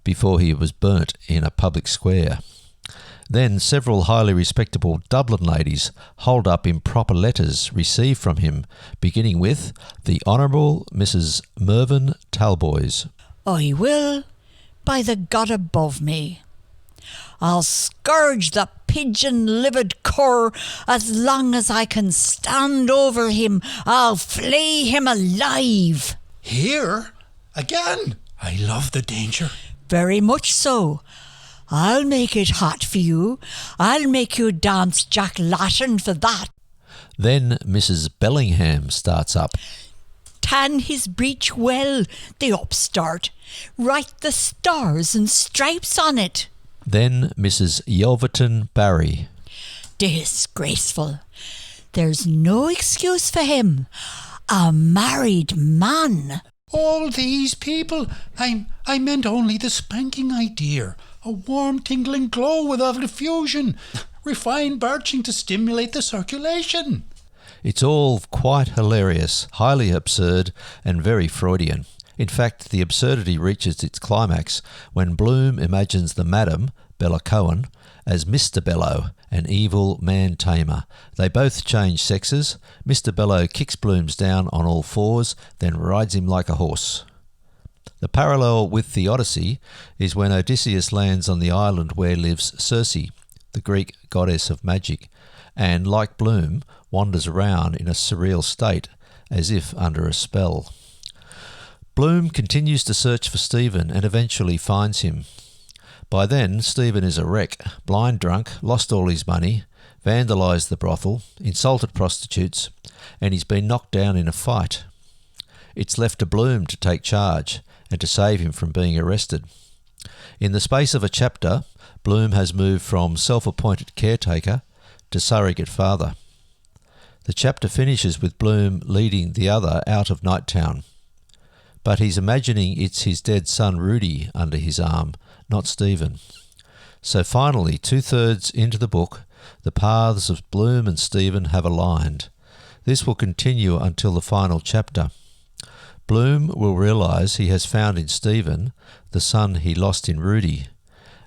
before he was burnt in a public square. Then several highly respectable Dublin ladies hold up improper letters received from him, beginning with the Honourable Mrs. Mervyn Talboys. I will, by the God above me. I'll scourge the pigeon-livered cur as long as I can stand over him. I'll flay him alive. Here? Again? I love the danger. Very much so. I'll make it hot for you. I'll make you dance Jack Latten for that. Then Mrs. Bellingham starts up. Tan his breech well, the upstart. Write the stars and stripes on it. Then Mrs. Yelverton Barry. Disgraceful. There's no excuse for him. A married man? All these people? I meant only the spanking idea. A warm, tingling glow without diffusion. Refined birching to stimulate the circulation. It's all quite hilarious, highly absurd, and very Freudian. In fact, the absurdity reaches its climax when Bloom imagines the Madam, Bella Cohen, as Mr. Bello, an evil man-tamer. They both change sexes. Mr. Bello kicks Blooms down on all fours, then rides him like a horse. The parallel with the Odyssey is when Odysseus lands on the island where lives Circe, the Greek goddess of magic, and, like Bloom, wanders around in a surreal state, as if under a spell. Bloom continues to search for Stephen and eventually finds him. By then, Stephen is a wreck, blind drunk, lost all his money, vandalised the brothel, insulted prostitutes, and he's been knocked down in a fight. It's left to Bloom to take charge and to save him from being arrested. In the space of a chapter, Bloom has moved from self-appointed caretaker to surrogate father. The chapter finishes with Bloom leading the other out of Nighttown, but he's imagining it's his dead son Rudy under his arm, not Stephen. So finally, 2/3 into the book, the paths of Bloom and Stephen have aligned. This will continue until the final chapter. Bloom will realise he has found in Stephen the son he lost in Rudy,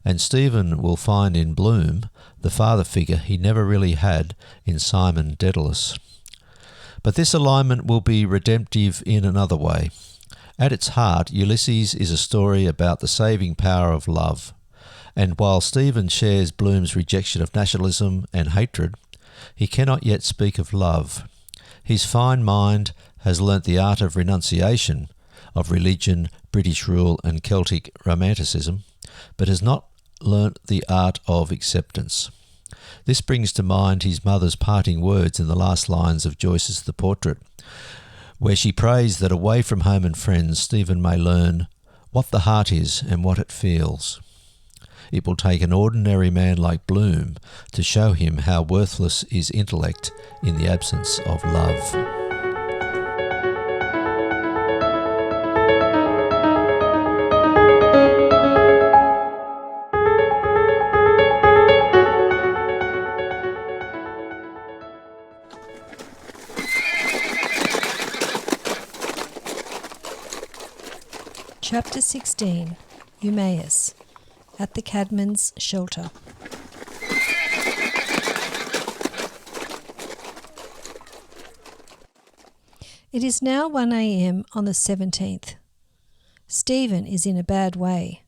and Stephen will find in Bloom the father figure he never really had in Simon Dedalus. But this alignment will be redemptive in another way. At its heart, Ulysses is a story about the saving power of love, and while Stephen shares Bloom's rejection of nationalism and hatred, he cannot yet speak of love. His fine mind has learnt the art of renunciation, of religion, British rule and Celtic romanticism, but has not learnt the art of acceptance. This brings to mind his mother's parting words in the last lines of Joyce's The Portrait, where she prays that away from home and friends, Stephen may learn what the heart is and what it feels. It will take an ordinary man like Bloom to show him how worthless is intellect in the absence of love. Chapter 16, Eumaeus, at the Cadman's shelter. It is now 1 a.m. on the 17th. Stephen is in a bad way,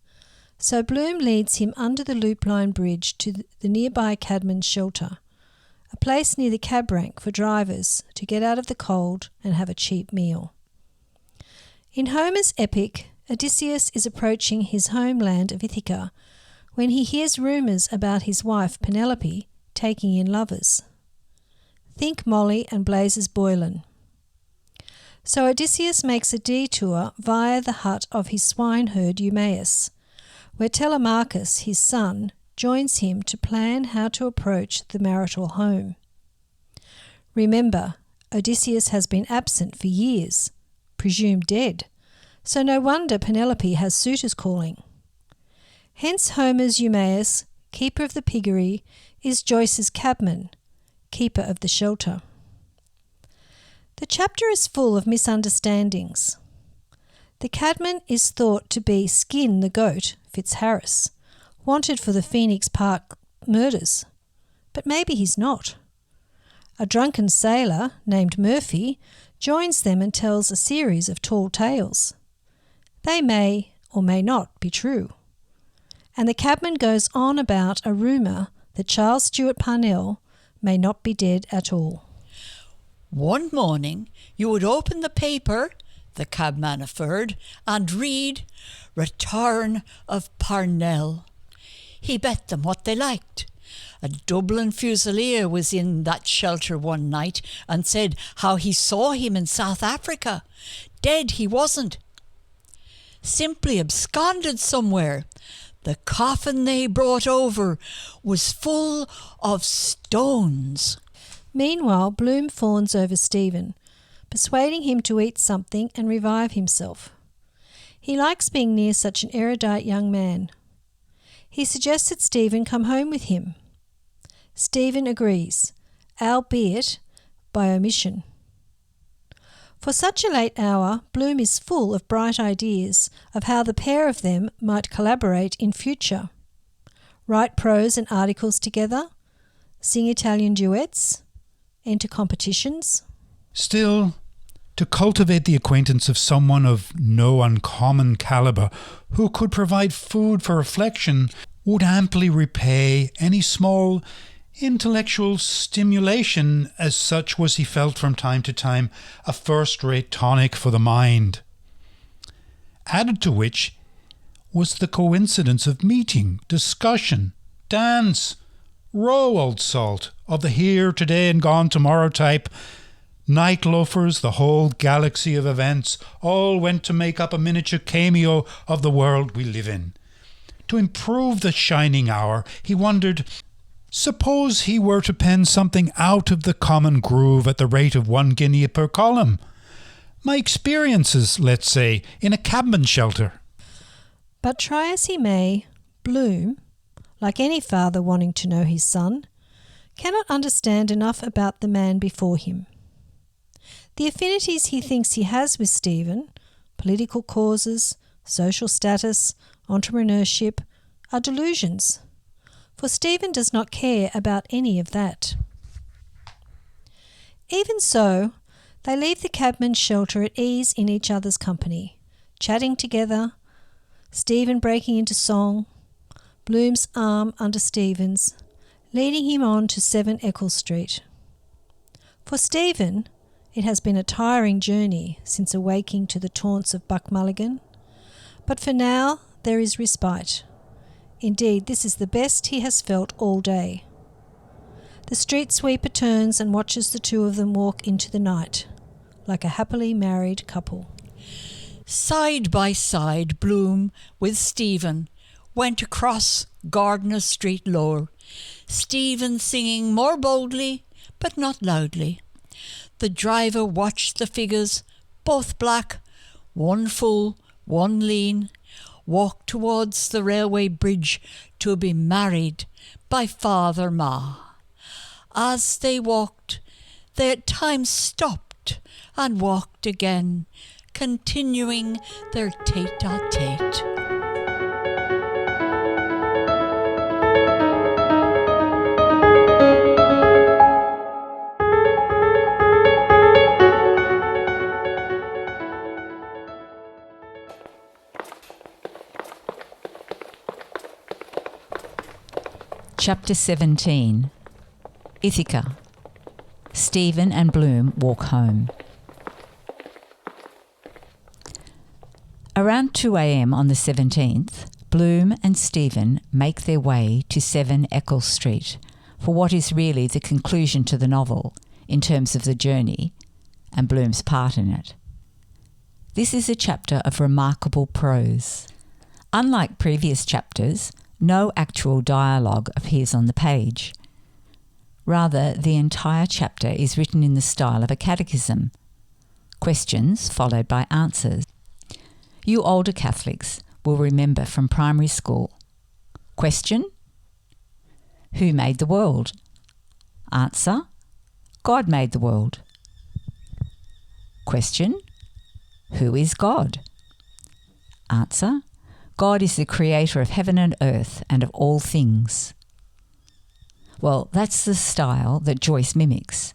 so Bloom leads him under the loop line bridge to the nearby Cadman's shelter, a place near the cab rank for drivers to get out of the cold and have a cheap meal. In Homer's epic, Odysseus is approaching his homeland of Ithaca when he hears rumours about his wife Penelope taking in lovers. Think Molly and Blazes Boylan. So Odysseus makes a detour via the hut of his swineherd Eumaeus, where Telemachus, his son, joins him to plan how to approach the marital home. Remember, Odysseus has been absent for years, presumed dead, so no wonder Penelope has suitors calling. Hence Homer's Eumaeus, keeper of the piggery, is Joyce's cabman, keeper of the shelter. The chapter is full of misunderstandings. The cadman is thought to be Skin the goat, Fitzharris, wanted for the Phoenix Park murders, but maybe he's not. A drunken sailor named Murphy joins them and tells a series of tall tales. They may or may not be true. And the cabman goes on about a rumour that Charles Stuart Parnell may not be dead at all. One morning you would open the paper, the cabman averred, and read, "Return of Parnell." He bet them what they liked. A Dublin Fusilier was in that shelter one night and said how he saw him in South Africa. Dead he wasn't. Simply absconded somewhere. The coffin they brought over was full of stones. Meanwhile, Bloom fawns over Stephen, persuading him to eat something and revive himself. He likes being near such an erudite young man. He suggests that Stephen come home with him. Stephen agrees, albeit by omission. For such a late hour, Bloom is full of bright ideas of how the pair of them might collaborate in future. Write prose and articles together, sing Italian duets, enter competitions. Still, to cultivate the acquaintance of someone of no uncommon calibre who could provide food for reflection would amply repay any small intellectual stimulation, as such was he felt from time to time a first-rate tonic for the mind. Added to which was the coincidence of meeting, discussion, dance, row, old salt, of the here, today and gone tomorrow type. Night loafers, the whole galaxy of events, all went to make up a miniature cameo of the world we live in. To improve the shining hour, he wondered, suppose he were to pen something out of the common groove at the rate of 1 guinea per column. My experiences, let's say, in a cabin shelter. But try as he may, Bloom, like any father wanting to know his son, cannot understand enough about the man before him. The affinities he thinks he has with Stephen, political causes, social status, entrepreneurship, are delusions, for Stephen does not care about any of that. Even so, they leave the cabman's shelter at ease in each other's company, chatting together, Stephen breaking into song, Bloom's arm under Stephen's, leading him on to 7 Eccles Street. For Stephen, it has been a tiring journey since awaking to the taunts of Buck Mulligan, but for now there is respite. Indeed, this is the best he has felt all day. The street sweeper turns and watches the two of them walk into the night, like a happily married couple. Side by side, Bloom with Stephen went across Gardiner Street lower, Stephen singing more boldly, but not loudly. The driver watched the figures, both black, one full, one lean, walk towards the railway bridge to be married by Father Ma. As they walked, they at times stopped and walked again, continuing their tete-a-tete. Chapter 17. Ithaca. Stephen and Bloom walk home. Around 2 a.m. on the 17th, Bloom and Stephen make their way to 7 Eccles Street for what is really the conclusion to the novel in terms of the journey and Bloom's part in it. This is a chapter of remarkable prose. Unlike previous chapters, no actual dialogue appears on the page. Rather, the entire chapter is written in the style of a catechism. Questions followed by answers. You older Catholics will remember from primary school. Question: who made the world? Answer: God made the world. Question: who is God? Answer: God is the creator of heaven and earth and of all things. Well, that's the style that Joyce mimics,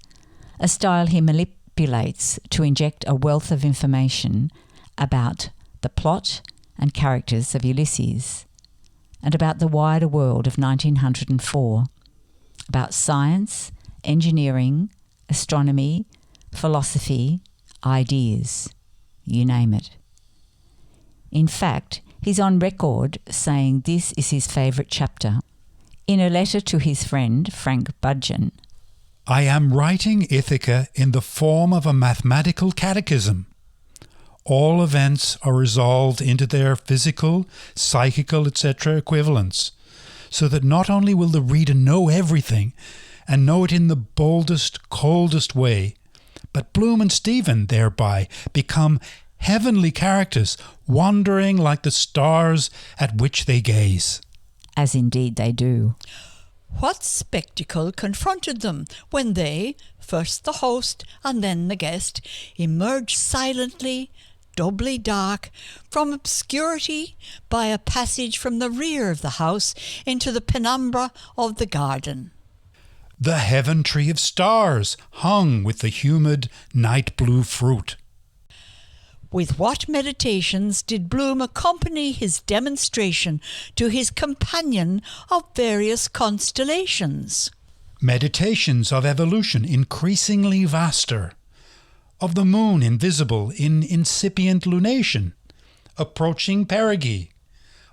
a style he manipulates to inject a wealth of information about the plot and characters of Ulysses, and about the wider world of 1904, about science, engineering, astronomy, philosophy, ideas, you name it. In fact, he's on record saying this is his favourite chapter. In a letter to his friend, Frank Budgeon, I am writing Ithaca in the form of a mathematical catechism. All events are resolved into their physical, psychical, etc. equivalents, so that not only will the reader know everything, and know it in the boldest, coldest way, but Bloom and Stephen thereby become heavenly characters, wandering like the stars at which they gaze. As indeed they do. What spectacle confronted them when they, first the host and then the guest, emerged silently, doubly dark, from obscurity by a passage from the rear of the house into the penumbra of the garden? The heaven tree of stars hung with the humid night blue fruit. With what meditations did Bloom accompany his demonstration to his companion of various constellations? Meditations of evolution increasingly vaster, of the moon invisible in incipient lunation, approaching perigee,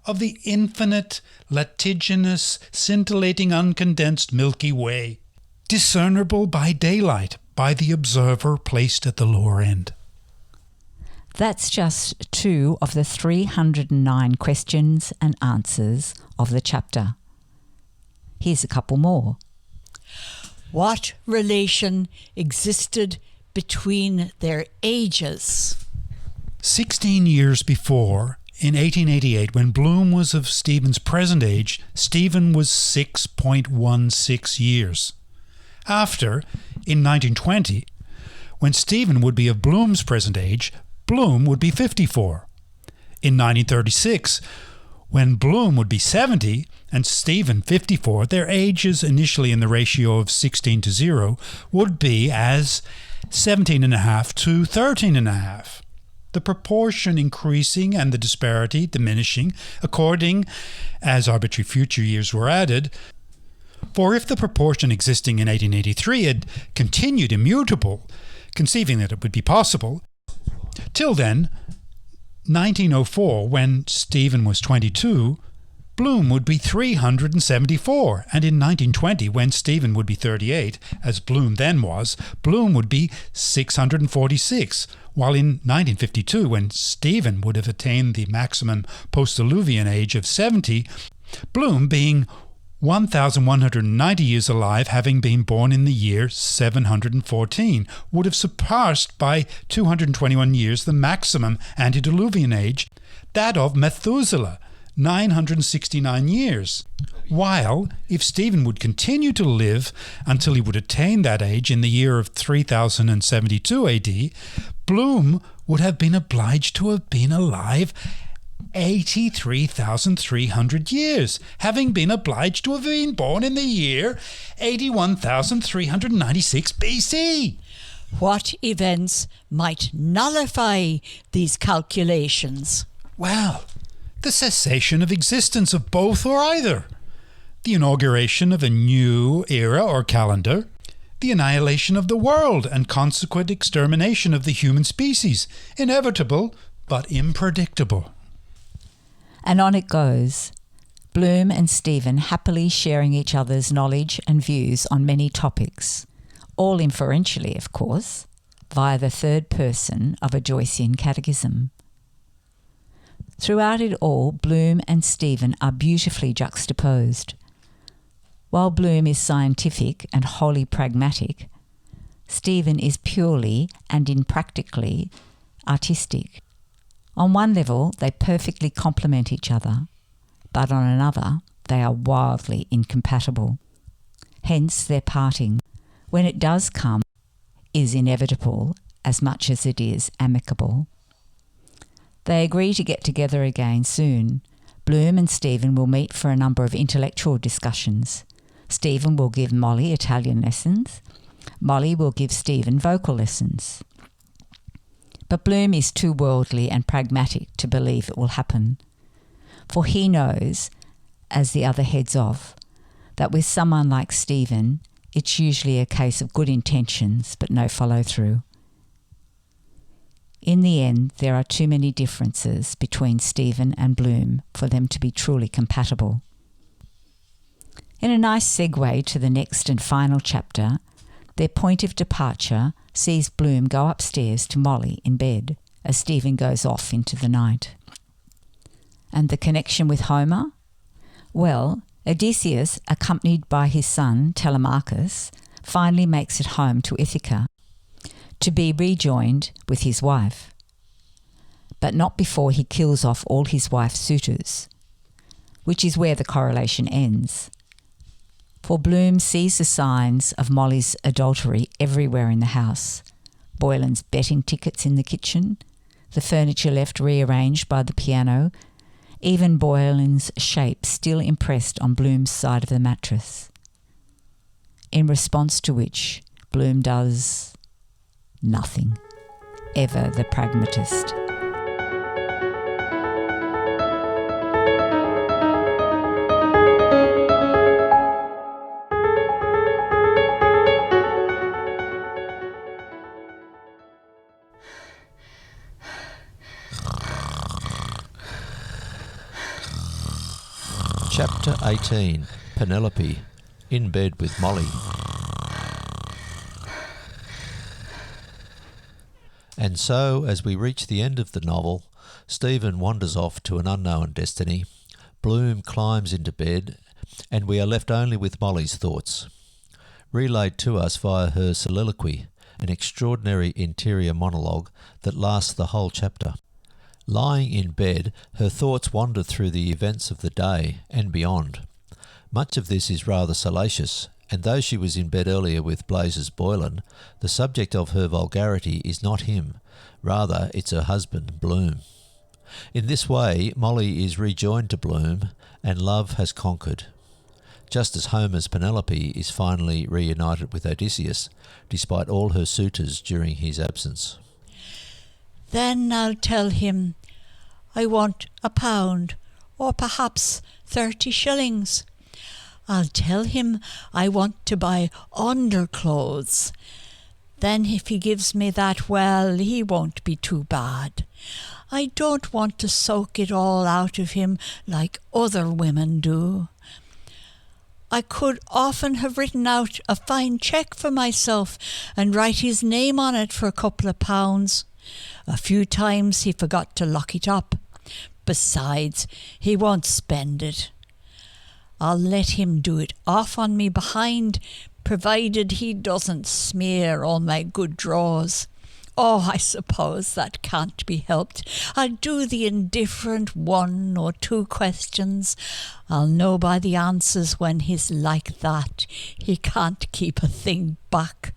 of the infinite, lentiginous, scintillating uncondensed Milky Way, discernible by daylight by the observer placed at the lower end. That's just 2 of the 309 questions and answers of the chapter. Here's a couple more. What relation existed between their ages? 16 years before, in 1888, when Bloom was of Stephen's present age, Stephen was 6.16 years. After, in 1920, when Stephen would be of Bloom's present age, Bloom would be 54. In 1936, when Bloom would be 70 and Stephen 54, their ages, initially in the ratio of 16:0, would be as 17.5 to 13.5. The proportion increasing and the disparity diminishing according as arbitrary future years were added. For if the proportion existing in 1883 had continued immutable, conceiving that it would be possible, till then, 1904, when Stephen was 22, Bloom would be 374, and in 1920, when Stephen would be 38, as Bloom then was, Bloom would be 646, while in 1952, when Stephen would have attained the maximum post-Diluvian age of 70, Bloom, being 1,190 years alive, having been born in the year 714, would have surpassed by 221 years the maximum antediluvian age, that of Methuselah, 969 years. While, if Stephen would continue to live until he would attain that age in the year of 3072 AD, Bloom would have been obliged to have been alive 83,300 years, having been obliged to have been born in the year 81,396 BC. What events might nullify these calculations? Well, the cessation of existence of both or either, the inauguration of a new era or calendar, the annihilation of the world and consequent extermination of the human species, inevitable but unpredictable. And on it goes. Bloom and Stephen happily sharing each other's knowledge and views on many topics, all inferentially, of course, via the third person of a Joycean catechism. Throughout it all, Bloom and Stephen are beautifully juxtaposed. While Bloom is scientific and wholly pragmatic, Stephen is purely and impractically artistic. On one level, they perfectly complement each other, but on another, they are wildly incompatible. Hence their parting, when it does come, is inevitable as much as it is amicable. They agree to get together again soon. Bloom and Stephen will meet for a number of intellectual discussions. Stephen will give Molly Italian lessons. Molly will give Stephen vocal lessons. But Bloom is too worldly and pragmatic to believe it will happen. For he knows, as the other heads off, that with someone like Stephen, it's usually a case of good intentions but no follow-through. In the end, there are too many differences between Stephen and Bloom for them to be truly compatible. In a nice segue to the next and final chapter, their point of departure sees Bloom go upstairs to Molly in bed as Stephen goes off into the night. And the connection with Homer? Well, Odysseus, accompanied by his son Telemachus, finally makes it home to Ithaca. to be rejoined with his wife, but not before he kills off all his wife's suitors, which is where the correlation ends. For Bloom sees the signs of Molly's adultery everywhere in the house. Boylan's betting tickets in the kitchen, the furniture left rearranged by the piano, even Boylan's shape still impressed on Bloom's side of the mattress. In response to which, Bloom does nothing. Ever the pragmatist. Chapter 18. Penelope. In bed with Molly. And so, as we reach the end of the novel, Stephen wanders off to an unknown destiny, Bloom climbs into bed, and we are left only with Molly's thoughts, relayed to us via her soliloquy, an extraordinary interior monologue that lasts the whole chapter. Lying in bed, her thoughts wander through the events of the day and beyond. Much of this is rather salacious, and though she was in bed earlier with Blazes Boylan, the subject of her vulgarity is not him, rather it's her husband, Bloom. In this way, Molly is rejoined to Bloom, and love has conquered. Just as Homer's Penelope is finally reunited with Odysseus, despite all her suitors during his absence. Then I'll tell him I want £1, or perhaps 30 shillings. I'll tell him I want to buy underclothes. Then if he gives me that, well, he won't be too bad. I don't want to soak it all out of him like other women do. I could often have written out a fine cheque for myself and write his name on it for a couple of pounds. A few times he forgot to lock it up. Besides, he won't spend it. I'll let him do it off on me behind, provided he doesn't smear all my good draws. Oh, I suppose that can't be helped. I'll do the indifferent 1 or 2 questions. I'll know by the answers when he's like that. He can't keep a thing back.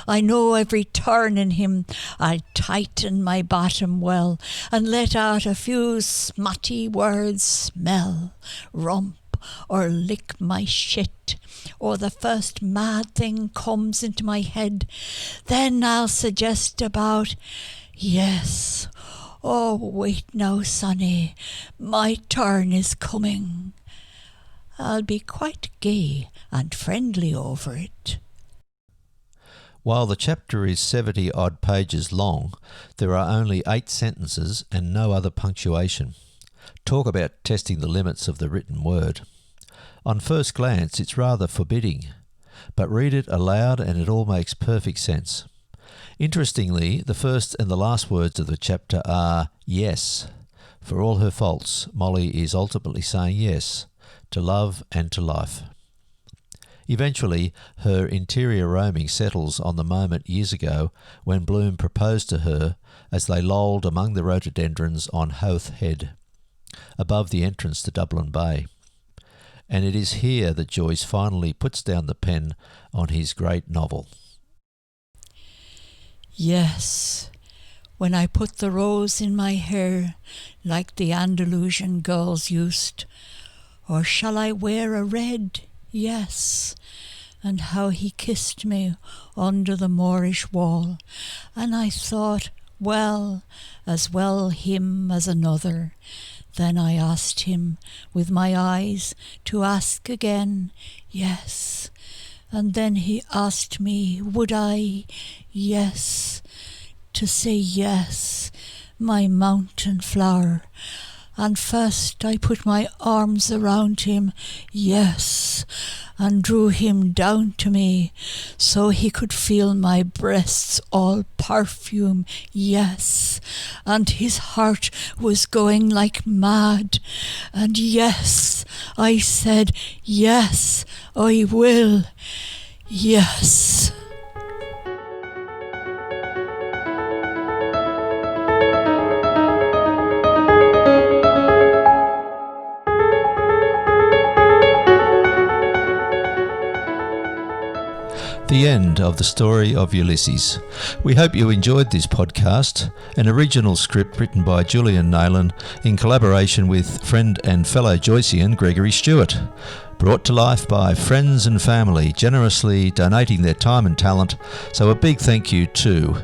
I know every turn in him. I'll tighten my bottom well and let out a few smutty words, smell, rump, or lick my shit, or the first mad thing comes into my head. Then I'll suggest about, yes, oh, wait now, sonny, my turn is coming. I'll be quite gay and friendly over it. While the chapter is 70-odd pages long, there are only 8 sentences and no other punctuation. Talk about testing the limits of the written word. On first glance, it's rather forbidding, but read it aloud and it all makes perfect sense. Interestingly, the first and the last words of the chapter are yes. For all her faults, Molly is ultimately saying yes to love and to life. Eventually, her interior roaming settles on the moment years ago when Bloom proposed to her as they lolled among the rhododendrons on Howth Head, above the entrance to Dublin Bay. And it is here that Joyce finally puts down the pen on his great novel. Yes, when I put the rose in my hair like the Andalusian girls used, or shall I wear a red? Yes, and how he kissed me under the Moorish wall, and I thought, well him as another. Then I asked him with my eyes to ask again, yes, and then he asked me, would I, yes, to say yes, my mountain flower. And first I put my arms around him, yes, and drew him down to me, so he could feel my breasts all perfume, yes, and his heart was going like mad, and yes, I said, yes, I will, yes. The end of the story of Ulysses. We hope you enjoyed this podcast, an original script written by Julian Nayland in collaboration with friend and fellow Joycean Gregory Stewart. Brought to life by friends and family generously donating their time and talent, so a big thank you to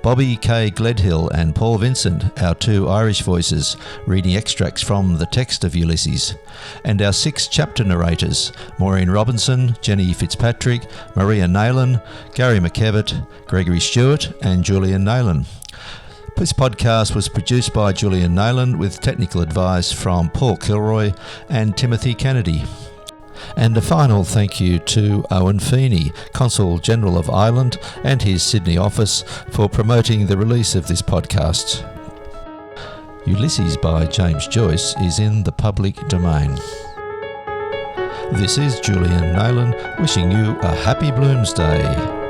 Bobby K. Gledhill and Paul Vincent, our two Irish voices, reading extracts from the text of Ulysses, and our 6 chapter narrators, Maureen Robinson, Jenny Fitzpatrick, Maria Nayland, Gary McKevitt, Gregory Stewart and Julian Nayland. This podcast was produced by Julian Nayland with technical advice from Paul Kilroy and Timothy Kennedy. And a final thank you to Owen Feeney, Consul General of Ireland and his Sydney office, for promoting the release of this podcast. Ulysses by James Joyce is in the public domain. This is Julian Nayland wishing you a happy Bloomsday.